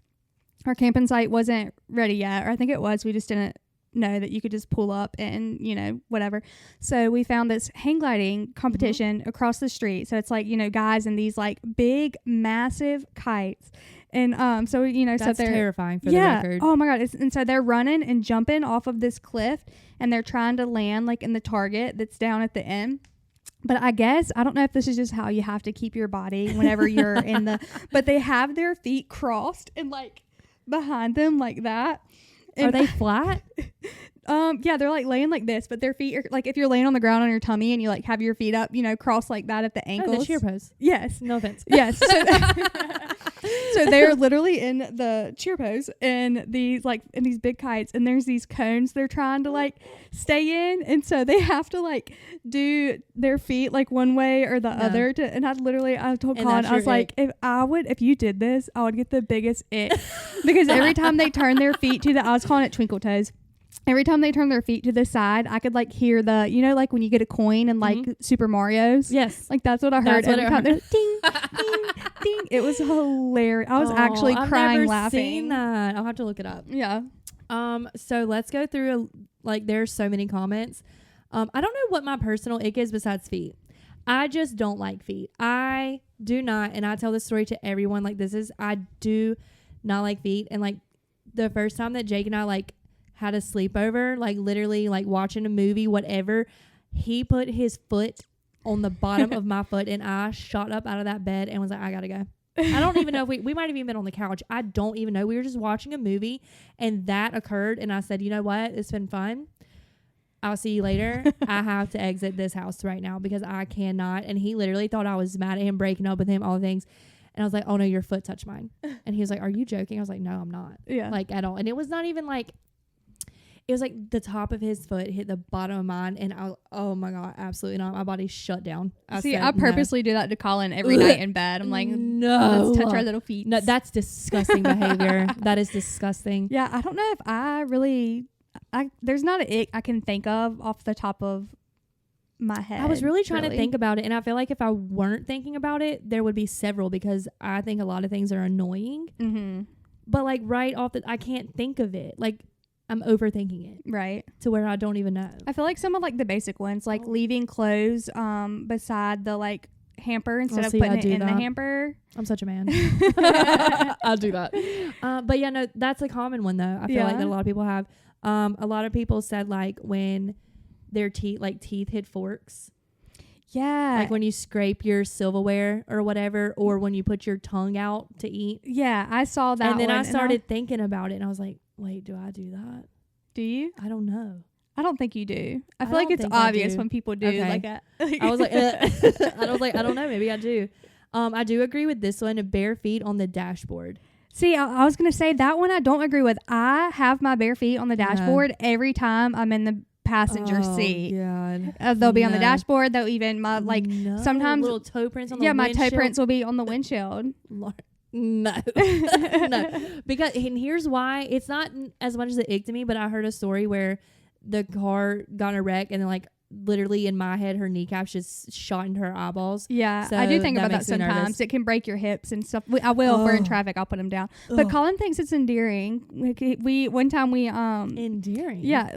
our camping site wasn't ready yet, or I think it was. We just didn't know that you could just pull up and whatever. So we found this hang gliding competition across the street. So it's like guys in these like big massive kites. And so that's terrifying for the record. Oh my God. And so they're running and jumping off of this cliff, and they're trying to land like in the target that's down at the end. But I guess, I don't know if this is just how you have to keep your body whenever you're but they have their feet crossed and like behind them like that. And are they flat? Yeah, they're like laying like this, but their feet are like, if you're laying on the ground on your tummy and you like have your feet up, crossed like that at the ankles. Oh, the cheer pose. Yes. No offense. Yes. So they're literally in the cheer pose and these big kites, and there's these cones they're trying to like stay in, and so they have to like do their feet like one way or the other and I told Colin, I was like, if you did this, I would get the biggest ick because every time they turn their feet I was calling it twinkle toes. Every time they turn their feet to the side, I could like hear the, like when you get a coin in like Super Mario's. Yes. Like that's what I heard every time. Ding, ding, ding. It was hilarious. I was actually crying laughing. I've seen that. I'll have to look it up. Yeah. So let's go through there's so many comments. I don't know what my personal ick is besides feet. I just don't like feet. I do not, and I tell this story to everyone. Like I do not like feet. And like the first time that Jake and I like had a sleepover, like literally like watching a movie, whatever, he put his foot on the bottom of my foot, and I shot up out of that bed and was like, I gotta go. I don't even know if we might have even been on the couch. I don't even know. We were just watching a movie and that occurred, and I said, you know what? It's been fun. I'll see you later. I have to exit this house right now because I cannot. And he literally thought I was mad at him, breaking up with him, all the things. And I was like, oh no, your foot touched mine. And he was like, are you joking? I was like, no, I'm not. Yeah. Like at all. And it was not even like, it was like the top of his foot hit the bottom of mine, and oh my God, absolutely not. My body shut down. I purposely do that to Colin every night in bed. I'm like, no, let's touch our little feet. No, that's disgusting behavior. That is disgusting. Yeah, I don't know if I really, there's not an ick I can think of off the top of my head. I was really trying to think about it, and I feel like if I weren't thinking about it, there would be several, because I think a lot of things are annoying. Mm-hmm. But like right off I can't think of it. Like, I'm overthinking it. Right. To where I don't even know. I feel like some of like the basic ones, like leaving clothes beside the like hamper instead of putting it in the hamper. I'm such a man. I'll do that. But yeah, no, that's a common one though. I feel like that a lot of people have. A lot of people said like when their teeth hit forks. Yeah. Like when you scrape your silverware or whatever, or when you put your tongue out to eat. Yeah, I saw that. And then I started thinking about it, and I was like, wait, do I do that? Do you? I don't know. I don't think you do. I feel like it's obvious when people do. Okay. Like I was like, I don't know. Maybe I do. I do agree with this one. Bare feet on the dashboard. See, I was going to say that one I don't agree with. I have my bare feet on the dashboard every time I'm in the passenger seat. God. They'll be on the dashboard. They'll even, sometimes. Little toe prints on the windshield. Yeah, my toe prints will be on the windshield. No. No. Because, and here's why. It's not as much as an ick to me, but I heard a story where the car got in a wreck and then like literally in my head her kneecaps just shot into her eyeballs. Yeah, so I do think about that sometimes. It can break your hips and stuff. I will if we're in traffic. I'll put them down. But Colin thinks it's endearing. One time endearing. Yeah,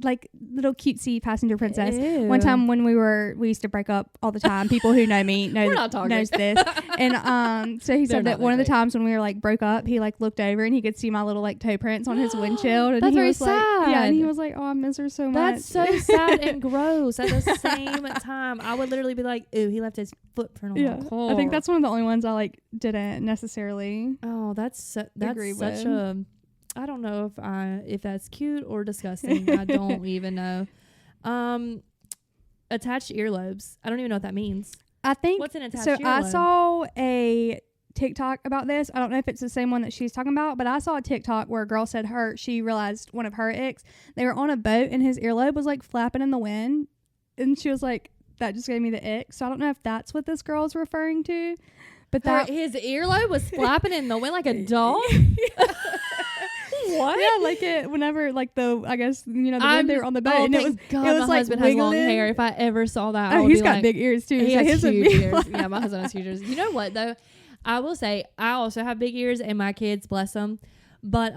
like little cutesy passenger princess. Ew. One time when we used to break up all the time. People who know me knows this. And so he said that one of the times when we were like broke up, he like looked over and he could see my little like toe prints on his windshield. And That's he very was sad. Like, yeah, and he was like, "Oh, I miss her so much." That's so sad and gross. At the same time, I would literally be like, "Ooh, he left his footprint on the car." I think that's one of the only ones I like didn't necessarily. Oh, that's such with. a. I don't know if that's cute or disgusting. I don't even know. Attached earlobes. I don't even know what that means. I think what's an attached so. earlobe? I saw a TikTok about this. I don't know if it's the same one that she's talking about, but I saw a TikTok where a girl said she realized one of her icks. They were on a boat and his earlobe was like flapping in the wind, and she was like, "That just gave me the ick." So I don't know if that's what this girl is referring to, but his earlobe was flapping in the wind like a dog. What? Yeah, like it whenever like the wind they were on the boat and it was God, it was my like husband wiggling. has long hair. If I ever saw that, he's got big ears too. He so has huge ears. Yeah, my husband has huge ears. You know what though? I will say I also have big ears, and my kids, bless them. But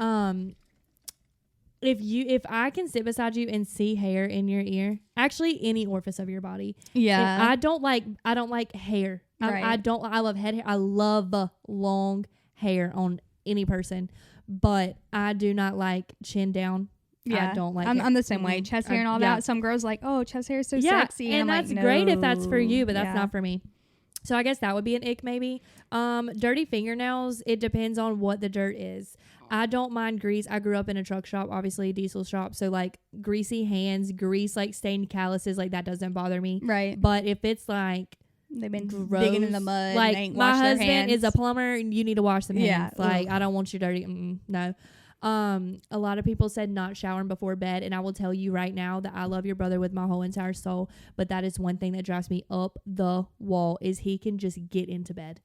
if I can sit beside you and see hair in your ear, actually any orifice of your body. Yeah, I don't like hair. Right. I love head hair. I love long hair on any person. But I do not like chin down. Yeah, I don't like I'm the same way. Chest hair and all that. Some girls like, oh, chest hair is so sexy. And that's like, great no. if that's for you, but that's not for me. So I guess that would be an ick maybe. Dirty fingernails, it depends on what the dirt is. I don't mind grease. I grew up in a truck shop, obviously a diesel shop. So like greasy hands, grease, like stained calluses, like that doesn't bother me. Right. But if it's like they've been gross, digging in the mud, like and ain't my washed their husband hands. is a plumber and you need to wash them hands. Yeah. Like I don't want you dirty. No. A lot of people said not showering before bed, and I will tell you right now that I love your brother with my whole entire soul, but that is one thing that drives me up the wall is he can just get into bed.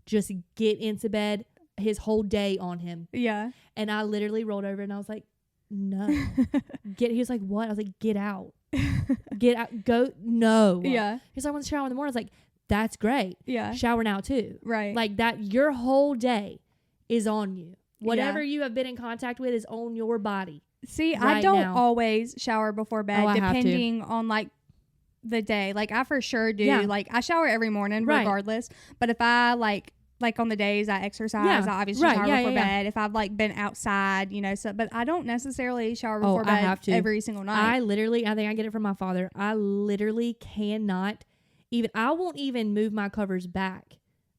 Just get into bed, his whole day on him. Yeah. And I literally rolled over and I was like, no. He was like, what? I was like, get out. Get out. Go. No. Yeah. He's like, I want to shower in the morning. I was like, that's great. Yeah. Shower now too. Right. Like that, your whole day is on you. Whatever you have been in contact with is on your body. See, right I don't now. always shower before bed, depending on like the day. Like I for sure do. Yeah. Like I shower every morning regardless. But if I like on the days I exercise, I obviously shower before bed. If I've like been outside, but I don't necessarily shower before bed I have to. every single night. I think I get it from my father. I literally cannot I won't even move my covers back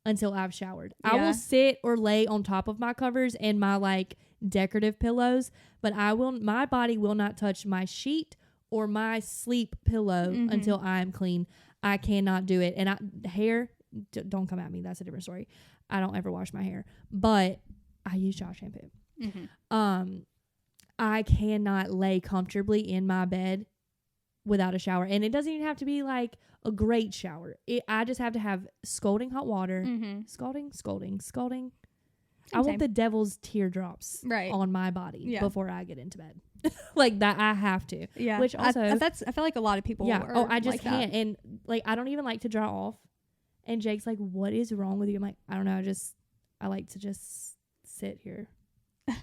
until I've showered. Yeah. I will sit or lay on top of my covers and my like decorative pillows, but my body will not touch my sheet or my sleep pillow until I'm clean. I cannot do it. And hair, don't come at me. That's a different story. I don't ever wash my hair, but I use shower shampoo. I cannot lay comfortably in my bed without a shower. And it doesn't even have to be like a great shower. I just have to have scalding hot water. Scalding. I want the devil's teardrops on my body before I get into bed. Like that, I have to. Yeah. Which also, I feel like a lot of people. Yeah. I just like can't. That. And like, I don't even like to dry off. And Jake's like, "What is wrong with you?" I'm like, "I don't know. I like to just sit here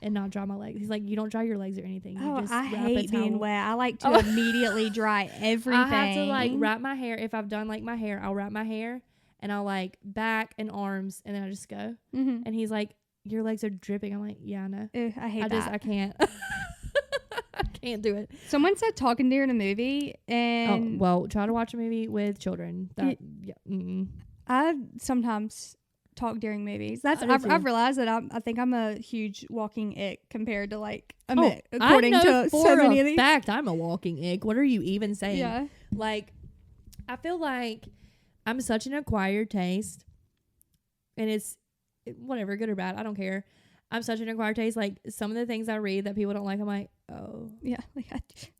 and not dry my legs." He's like, "You don't dry your legs or anything. You just I wrap hate being wet. I like to immediately dry everything. I have to like wrap my hair. If I've done like my hair, I'll wrap my hair and I'll like back and arms and then I just go. And he's like, "Your legs are dripping." I'm like, "Yeah, I know." I hate that. I can't. I can't do it. Someone said talking during a movie, and try to watch a movie with children. I sometimes talk during movies. I've realized that I think I'm a huge walking ick compared to like according to so many of these. Fact, I'm a walking ick. What are you even saying? Yeah. Like, I feel like I'm such an acquired taste And whatever, good or bad. I don't care. I'm such an acquired taste. Like, some of the things I read that people don't like, I'm like, oh. Yeah, like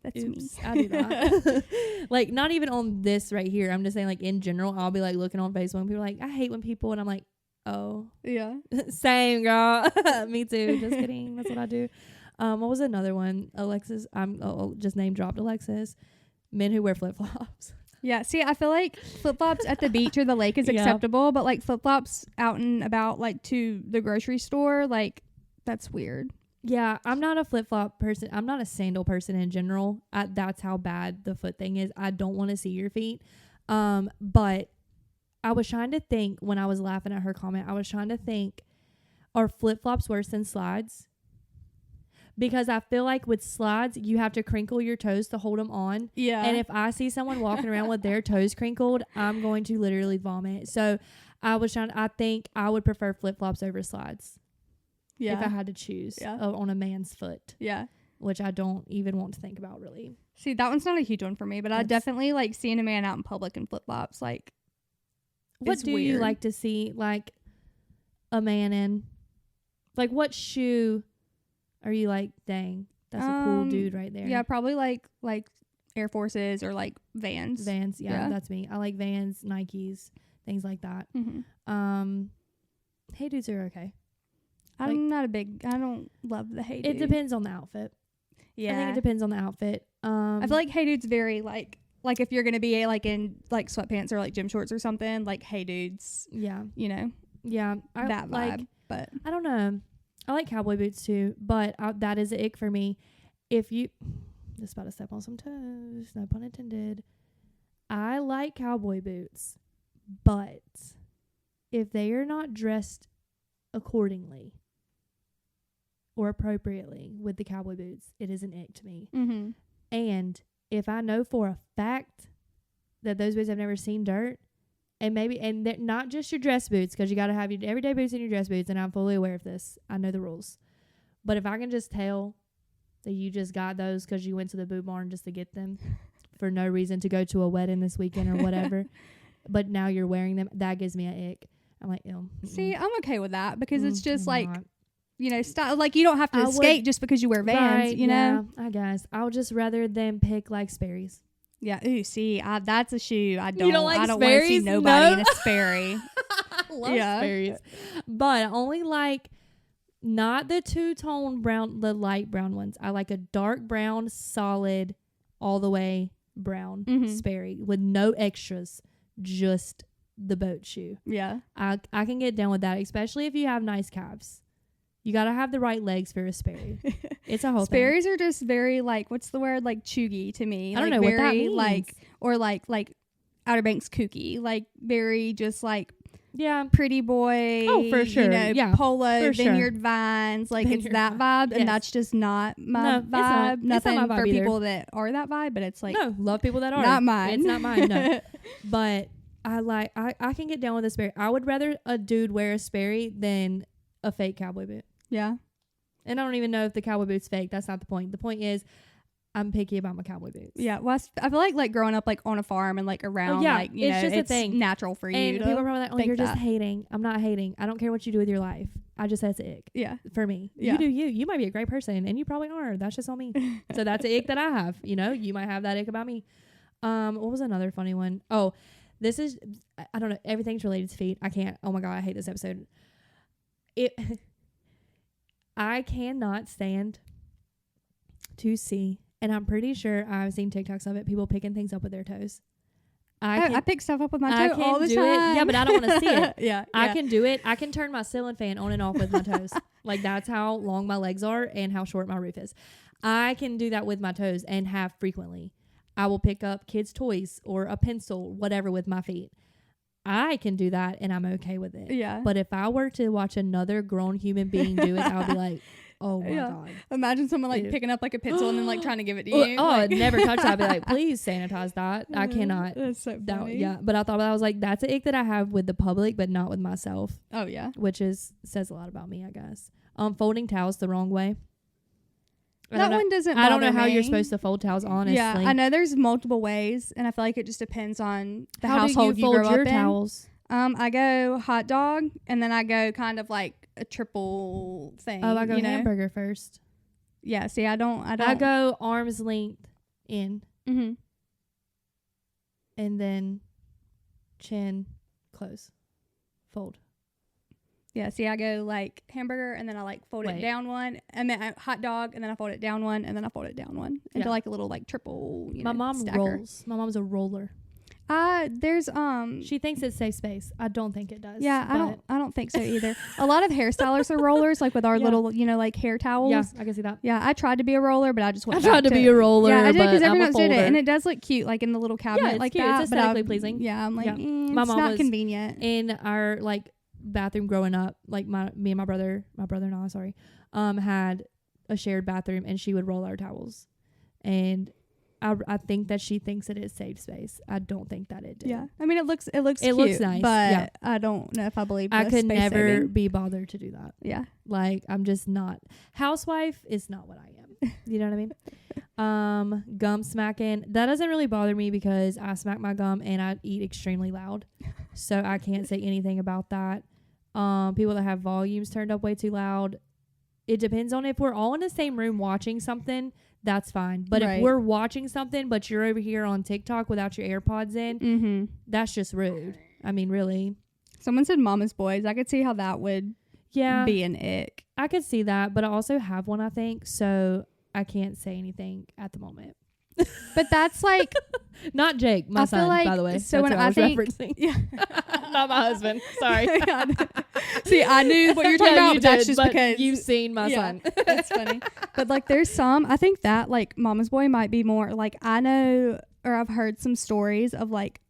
that's oops, me. I do that. Like, not even on this right here. I'm just saying, like, in general, I'll be, like, looking on Facebook and people are like, I hate when people, and I'm like, oh. Yeah. Same, girl. Me too. Just kidding. That's what I do. What was another one? Alexis. Just name dropped Alexis. Men who wear flip-flops. Yeah, see, I feel like flip-flops at the beach or the lake is acceptable, but like flip-flops out and about, like to the grocery store, like that's weird. Yeah, I'm not a flip-flop person. I'm not a sandal person in general. That's how bad the foot thing is. I don't want to see your feet. But I was trying to think when I was laughing at her comment, I was trying to think, are flip-flops worse than slides? Because I feel like with slides, you have to crinkle your toes to hold them on. Yeah. And if I see someone walking around with their toes crinkled, I'm going to literally vomit. So I think I would prefer flip-flops over slides. Yeah. If I had to choose on a man's foot. Yeah. Which I don't even want to think about, really. See, that one's not a huge one for me, but I definitely like seeing a man out in public in flip-flops. Like, what do you like to see, like, a man in? Like, what shoe are you like, dang, that's a cool dude right there? Yeah, probably like Air Forces or like Vans. Vans, yeah, that's me. I like Vans, Nikes, things like that. Mm-hmm. Hey dudes are okay. I don't love the hey dude. It depends on the outfit. Yeah. I think it depends on the outfit. I feel like hey dude's very like if you're going to be like in like sweatpants or like gym shorts or something, like hey dudes. Yeah. You know? Yeah. That vibe. Like, but I don't know. I like cowboy boots too, but that is an ick for me. If you, just about to step on some toes, no pun intended. I like cowboy boots, but if they are not dressed accordingly or appropriately with the cowboy boots, it is an ick to me. Mm-hmm. And if I know for a fact that those boots have never seen dirt, and they're not just your dress boots, because you got to have your everyday boots and your dress boots, and I'm fully aware of this. I know the rules. But if I can just tell that you just got those because you went to the boot barn just to get them for no reason to go to a wedding this weekend or whatever, but now you're wearing them, that gives me an ick. I'm like, ew. See, I'm okay with that because it's just like, you know, style. Like, you don't have to skate just because you wear Vans, right, you know? I guess. I would just rather them pick like Sperry's. Yeah. Ooh, see, that's a shoe. I don't like I don't want to see nobody in a Sperry. I love Sperry's. But only like not the two-tone brown, the light brown ones. I like a dark brown, solid, all the way brown Sperry with no extras, just the boat shoe. Yeah. I can get down with that, especially if you have nice calves. You got to have the right legs for a Sperry. It's a whole Sperry's thing. are just very, like, what's the word? Like, chuggy to me. I don't like, know very, what that means. Like, or like Outer Banks kooky. Like, very just, like, yeah, pretty boy. Oh, for sure. You know, yeah, polo, vineyard vines. Like, it's that vibe. Yes. And that's just not my vibe. Nothing not my vibe for either. People that are that vibe, but it's like. No, love people that are. Not mine. It's not mine, no. But I can get down with a Sperry. I would rather a dude wear a Sperry than a fake cowboy boot. Yeah. And I don't even know if the cowboy boot's fake. That's not the point. The point is, I'm picky about my cowboy boots. Yeah. Well, I feel like growing up like on a farm and like around, like, you know, just it's a thing. Natural for you. And to people are probably like, oh, you're just that. hating. I'm not hating. I don't care what you do with your life. I just say it's an ick. Yeah. For me. Yeah. You do you. You might be a great person and you probably are. That's just on me. So that's an ick that I have. You know, you might have that ick about me. What was another funny one? Oh, this is, I don't know. Everything's related to feet. I can't. Oh my God. I hate this episode. I cannot stand to see, and I'm pretty sure I've seen TikToks of it, people picking things up with their toes. I pick stuff up with my toe all the time. Yeah, but I don't want to see it. Yeah. I can do it. I can turn my ceiling fan on and off with my toes. Like, that's how long my legs are and how short my roof is. I can do that with my toes and have frequently. I will pick up kids' toys or a pencil, whatever, with my feet. I can do that and I'm okay with it. Yeah. But if I were to watch another grown human being do it, I would be like, oh my God. Imagine someone like picking up like a pencil and then like trying to give it to you. Oh, like. I'd never touch that. I'd be like, please sanitize that. I cannot. That's so funny. Yeah. But I thought I was like, that's an ick that I have with the public, but not with myself. Oh yeah. Which says a lot about me, I guess. Folding towels the wrong way. That one doesn't bother I don't know how me. you're supposed to fold towels, honestly. Yeah, I know there's multiple ways, and I feel like it just depends on the how household do you fold grow your up towels? I go hot dog, and then I go kind of like a triple thing. Oh, I go hamburger first. Yeah, see, I don't. I go arm's length in. Mm-hmm. And then chin, close, fold. Yeah, see, I go like hamburger, and then I like fold it down one, and then hot dog, and then I fold it down one, and then I fold it down one into like a little like triple. My mom stacker. rolls. My mom's a roller. There's She thinks it's safe space. I don't think it does. Yeah, I don't think so either. A lot of hairstylists are rollers, like with our little, like hair towels. Yeah, I can see that. Yeah, I tried to be a roller, but I just went. I tried to be a roller. Yeah, I did because everyone's did it, and it does look cute, like in the little cabinet, like cute. that. It's aesthetically pleasing. Yeah, I'm like, my it's mom not was convenient. In our like bathroom growing up, like me and my brother-in-law, had a shared bathroom, and she would roll our towels, and I think that she thinks it is safe space. I don't think that it did. Yeah, I mean it looks cute, looks nice, but I don't know if I believe. I could never saving. be bothered to do that. Yeah, like I'm just not. Housewife is not what I am. You know what I mean? Gum smacking, that doesn't really bother me because I smack my gum and I eat extremely loud, so I can't say anything about that. People that have volumes turned up way too loud. It depends on if we're all in the same room watching something. That's fine. But if we're watching something, but you're over here on TikTok without your AirPods in, that's just rude. I mean, really. Someone said Mama's Boys. I could see how that would be an ick. I could see that, but I also have one, I think, so I can't say anything at the moment. But that's like... Not Jake, my son, by the way. So that's when I was think... referencing. Yeah. Not my husband. Sorry. See, I knew what you were talking about, but that's just because... You've seen my son. That's funny. But like there's some... I think that like Mama's Boy might be more... Like I know or I've heard some stories of like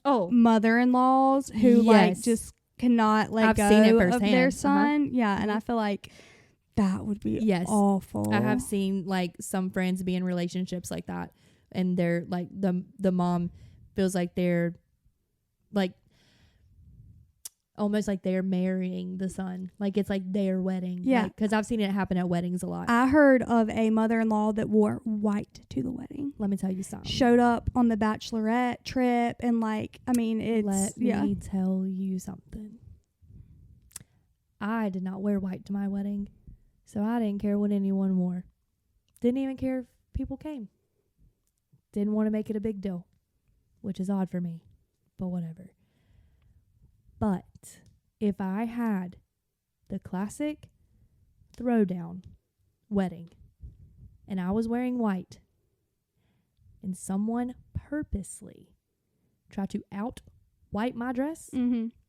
mother-in-laws who like just cannot let go of their son. Yeah, and I feel like that would be awful. I have seen like some friends be in relationships like that, and they're like the mom feels like they're like almost like they're marrying the son, like it's like their wedding. Yeah, because I've seen it happen at weddings a lot. I heard of a mother-in-law that wore white to the wedding. Let me tell you something. Showed up on the bachelorette trip, and like I mean it's let me tell you something. I did not wear white to my wedding, so I didn't care what anyone wore. Didn't even care if people came. Didn't want to make it a big deal, which is odd for me, but whatever. But if I had the classic throwdown wedding and I was wearing white and someone purposely tried to out-white my dress,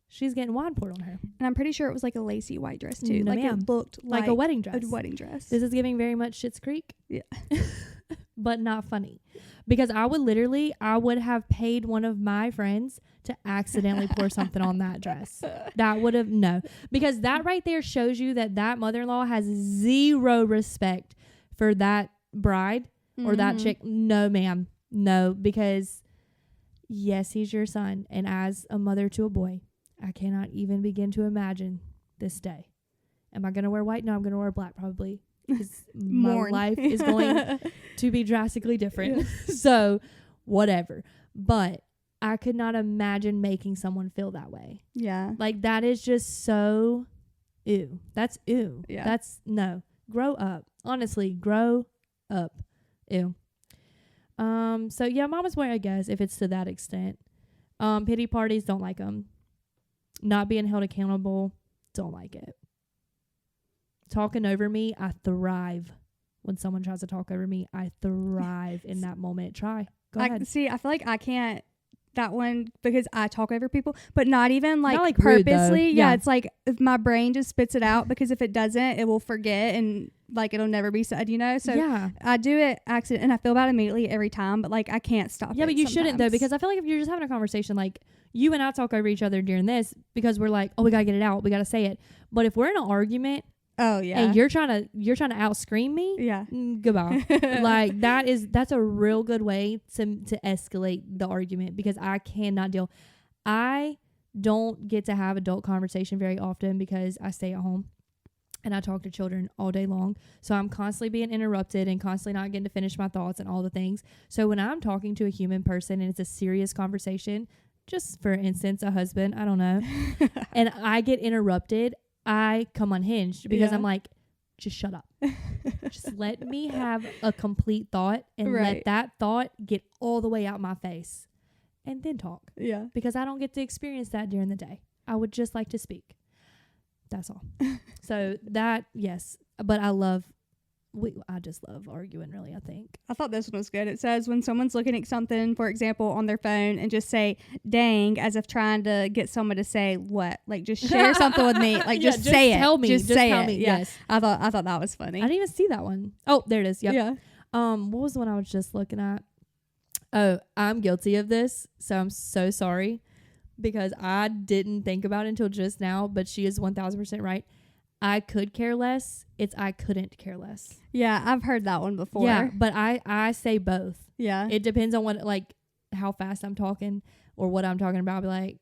she's getting wine poured on her. And I'm pretty sure it was like a lacy white dress too. No, like ma'am. it looked like a wedding dress. A wedding dress. This is giving very much Schitt's Creek. Yeah. But not funny. Because I would have paid one of my friends to accidentally pour something on that dress. That would have, no. Because that right there shows you that mother-in-law has zero respect for that bride or that chick. No, ma'am. No, because yes, he's your son. And as a mother to a boy, I cannot even begin to imagine this day. Am I going to wear white? No, I'm going to wear black probably. Because my life is going to be drastically different. Yeah. So, whatever. But I could not imagine making someone feel that way. Yeah. Like, that is just so ew. That's ew. Yeah. That's, no. Grow up. Honestly, grow up. Ew. So, yeah, Mama's Boy, I guess, if it's to that extent. Pity parties, don't like them. Not being held accountable, don't like it. Talking over me, I thrive. When someone tries to talk over me, I thrive in that moment. Try. Go ahead. See, I feel like I can't that one because I talk over people, but not even like Rude, purposely. Yeah, it's like if my brain just spits it out because if it doesn't, it will forget and like it'll never be said, you know? So yeah. I do it accident and I feel bad immediately every time, but like I can't stop it. Yeah, but you shouldn't though, because I feel like if you're just having a conversation, like you and I talk over each other during this because we're like, oh, we gotta get it out, we gotta say it. But if we're in an argument, oh yeah, and you're trying to out scream me, yeah, goodbye. Like that's a real good way to escalate the argument because I cannot deal. I don't get to have adult conversation very often because I stay at home and I talk to children all day long. So I'm constantly being interrupted and constantly not getting to finish my thoughts and all the things. So when I'm talking to a human person and it's a serious conversation, just for instance, a husband, I don't know, and I get interrupted, I come unhinged because I'm like, just shut up. Just let me have a complete thought and let that thought get all the way out my face and then talk. Yeah. Because I don't get to experience that during the day. I would just like to speak. That's all. So that, yes. But I just love arguing, really, I think. I thought this one was good. It says when someone's looking at something, for example, on their phone and just say, dang, as if trying to get someone to say what? Like, just share something with me. Like, just say it. Tell me. Just say tell it. Me. Yeah. Yes. I thought that was funny. I didn't even see that one. Oh, there it is. Yep. Yeah. What was the one I was just looking at? Oh, I'm guilty of this. So I'm so sorry because I didn't think about it until just now, but she is 1000% right. I could care less. It's I couldn't care less. Yeah, I've heard that one before. Yeah, but I say both. Yeah. It depends on what, like, how fast I'm talking or what I'm talking about. I'll be like,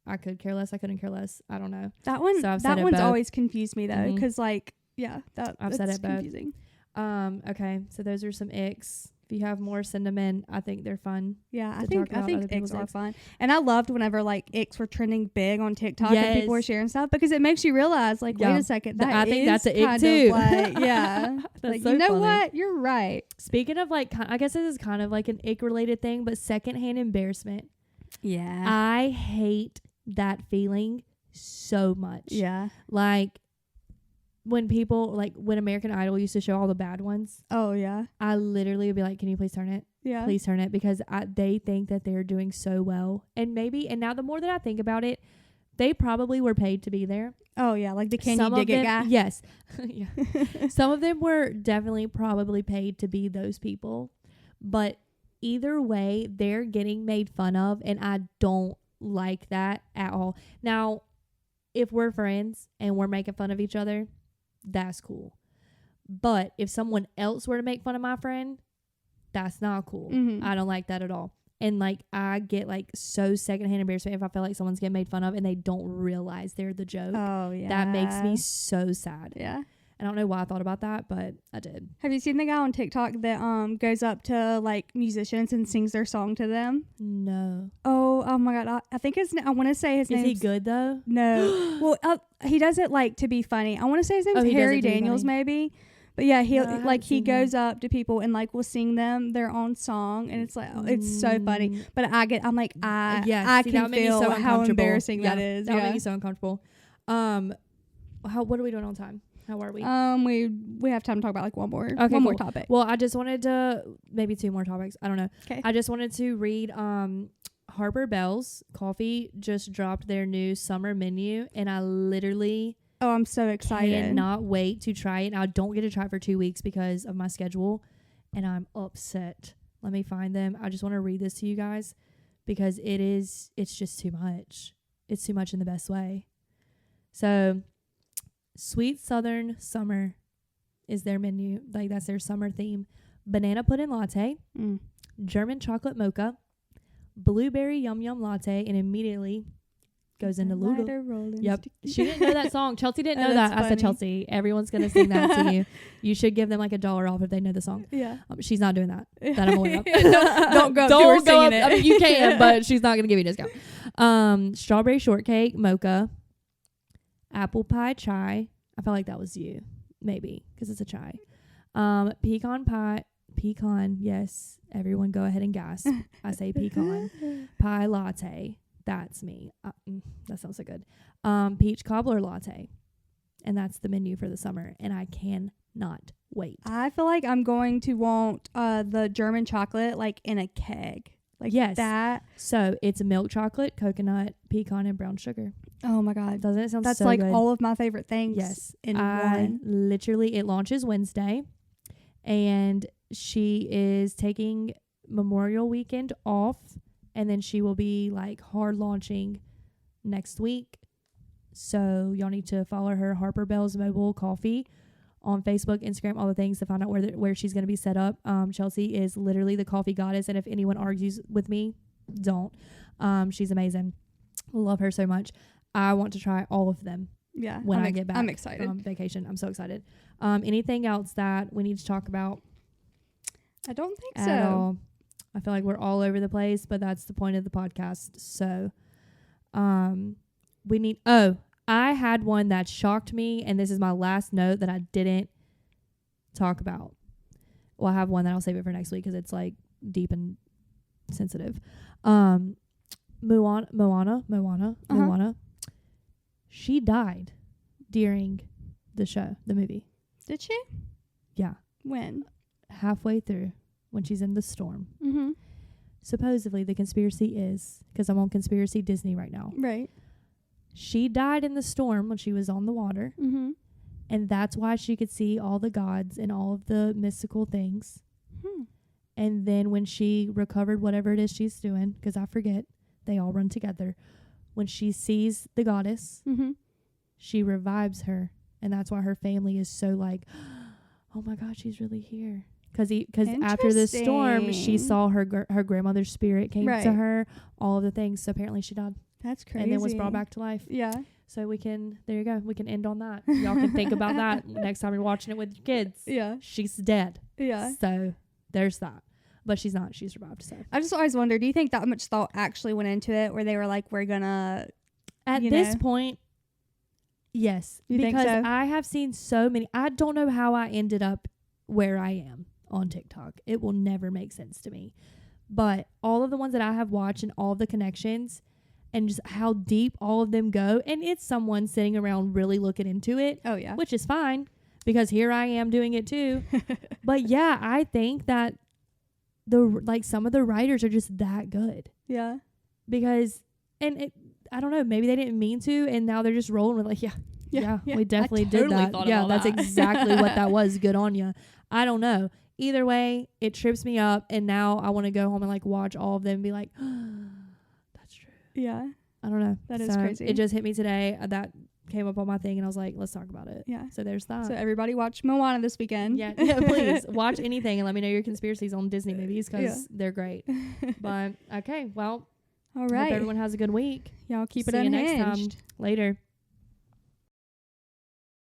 I could care less. I couldn't care less. I don't know. That one, so that one's always confused me though, because like, yeah, I've said it confusing. Okay, so those are some icks. If you have more, send them in. I think they're fun. Yeah, I think icks are fun. And I loved whenever like icks were trending big on TikTok and people were sharing stuff because it makes you realize like, wait a second, I think that's an ick too. Like, yeah. Like, so you know funny. What? You're right. Speaking of like, I guess this is kind of like an ick related thing, but secondhand embarrassment. Yeah. I hate that feeling so much. Yeah. Like, when people, like, when American Idol used to show all the bad ones. Oh, yeah. I literally would be like, can you please turn it? Yeah. Please turn it. Because they think that they're doing so well. And now the more that I think about it, they probably were paid to be there. Oh, yeah. Like the Can You Dig It guy? Yes. Yeah. Some of them were definitely probably paid to be those people. But either way, they're getting made fun of. And I don't like that at all. Now, if we're friends and we're making fun of each other, that's cool. But if someone else were to make fun of my friend, that's not cool. Mm-hmm. I don't like that at all. And like, I get like so secondhand embarrassment if I feel like someone's getting made fun of and they don't realize they're the joke. Oh, yeah. That makes me so sad. Yeah. I don't know why I thought about that, but I did. Have you seen the guy on TikTok that goes up to like musicians and sings their song to them? No. Oh my God. I think I want to say his name. Is he good though? No. Well, he does it like to be funny. I want to say his name is Harry Daniels maybe. But yeah, he goes up to people and like will sing them their own song, and it's like it's so funny. But I can feel so how embarrassing that is. That would make me so uncomfortable. What are we doing on time? How are we? We have time to talk about like one more topic. Well, I just wanted to maybe two more topics. I don't know. Okay. I just wanted to read Harper Bell's Coffee just dropped their new summer menu, and I literally I'm so excited. Cannot wait to try it. Now, I don't get to try it for 2 weeks because of my schedule, and I'm upset. Let me find them. I just want to read this to you guys because it's just too much. It's too much in the best way. So, Sweet Southern Summer is their menu. Like, that's their summer theme. Banana pudding latte, German chocolate mocha, blueberry yum yum latte, and immediately goes into Ludo. Yep. She didn't know that song. Chelsea didn't know that. Funny. I said, Chelsea, everyone's going to sing that to you. You should give them like $1 off if they know the song. Yeah. She's not doing that. That I'm aware of. Don't go up to her singing it. I mean, you can, but she's not going to give you a discount. Strawberry shortcake mocha, apple pie chai. I felt like that was you. Maybe. Because it's a chai. Pecan. Yes. Everyone go ahead and gasp. I say pecan. Pie latte. That's me. That sounds so good. Peach cobbler latte. And that's the menu for the summer. And I cannot wait. I feel like I'm going to want the German chocolate like in a keg. Like yes. That. So it's milk chocolate, coconut, pecan, and brown sugar. Oh my God. Doesn't it sound That's so like good? all of my favorite things. Yes. In one. Literally, it launches Wednesday. And she is taking Memorial Weekend off. And then she will be like hard launching next week. So y'all need to follow her, Harper Bell's Mobile Coffee, on Facebook, Instagram, all the things to find out where she's going to be set up. Chelsea is literally the coffee goddess. And if anyone argues with me, don't. She's amazing. Love her so much. I want to try all of them. Yeah. When I get back. I'm excited. From vacation. I'm so excited. Anything else that we need to talk about? I don't think so. I feel like we're all over the place, but that's the point of the podcast. So, I had one that shocked me, and this is my last note that I didn't talk about. Well, I have one that I'll save it for next week because it's like deep and sensitive. Moana. She died during the movie. Did she? Yeah. When? Halfway through, when she's in the storm. Mm-hmm. Supposedly, the conspiracy is, because I'm on Conspiracy Disney right now. Right. She died in the storm when she was on the water. Mm-hmm. And that's why she could see all the gods and all of the mystical things. And then when she recovered whatever it is she's doing, because I forget, they all run together. When she sees the goddess, she revives her. And that's why her family is so like, oh my God, she's really here. Because after the storm, she saw her grandmother's spirit came to her, all of the things. So apparently she died. That's crazy. And then was brought back to life. Yeah. So there you go. We can end on that. Y'all can think about that next time you're watching it with your kids. Yeah. She's dead. Yeah. So there's that. But she's not. She survived. So I just always wonder, do you think that much thought actually went into it where they were like, we're going to... At this point, yes. You think because so? I have seen so many. I don't know how I ended up where I am on TikTok. It will never make sense to me. But all of the ones that I have watched and all of the connections and just how deep all of them go. And it's someone sitting around really looking into it. Oh, yeah. Which is fine because here I am doing it too. But yeah, I think that some of the writers are just that good. Yeah. Because, I don't know, maybe they didn't mean to, and now they're just rolling with like, yeah, we definitely did that. Yeah, that's exactly what that was. Good on you. I don't know. Either way, it trips me up, and now I want to go home and like watch all of them and be like, that's true. Yeah. I don't know. That is crazy. It just hit me today. That came up on my thing, and I was like, let's talk about it. Yeah. So there's that. So everybody watch Moana this weekend. Yeah, please watch anything and let me know your conspiracies on Disney movies because they're great. But okay, well, all right. hope everyone has a good week. Y'all keep it See you unhinged. next time. Later.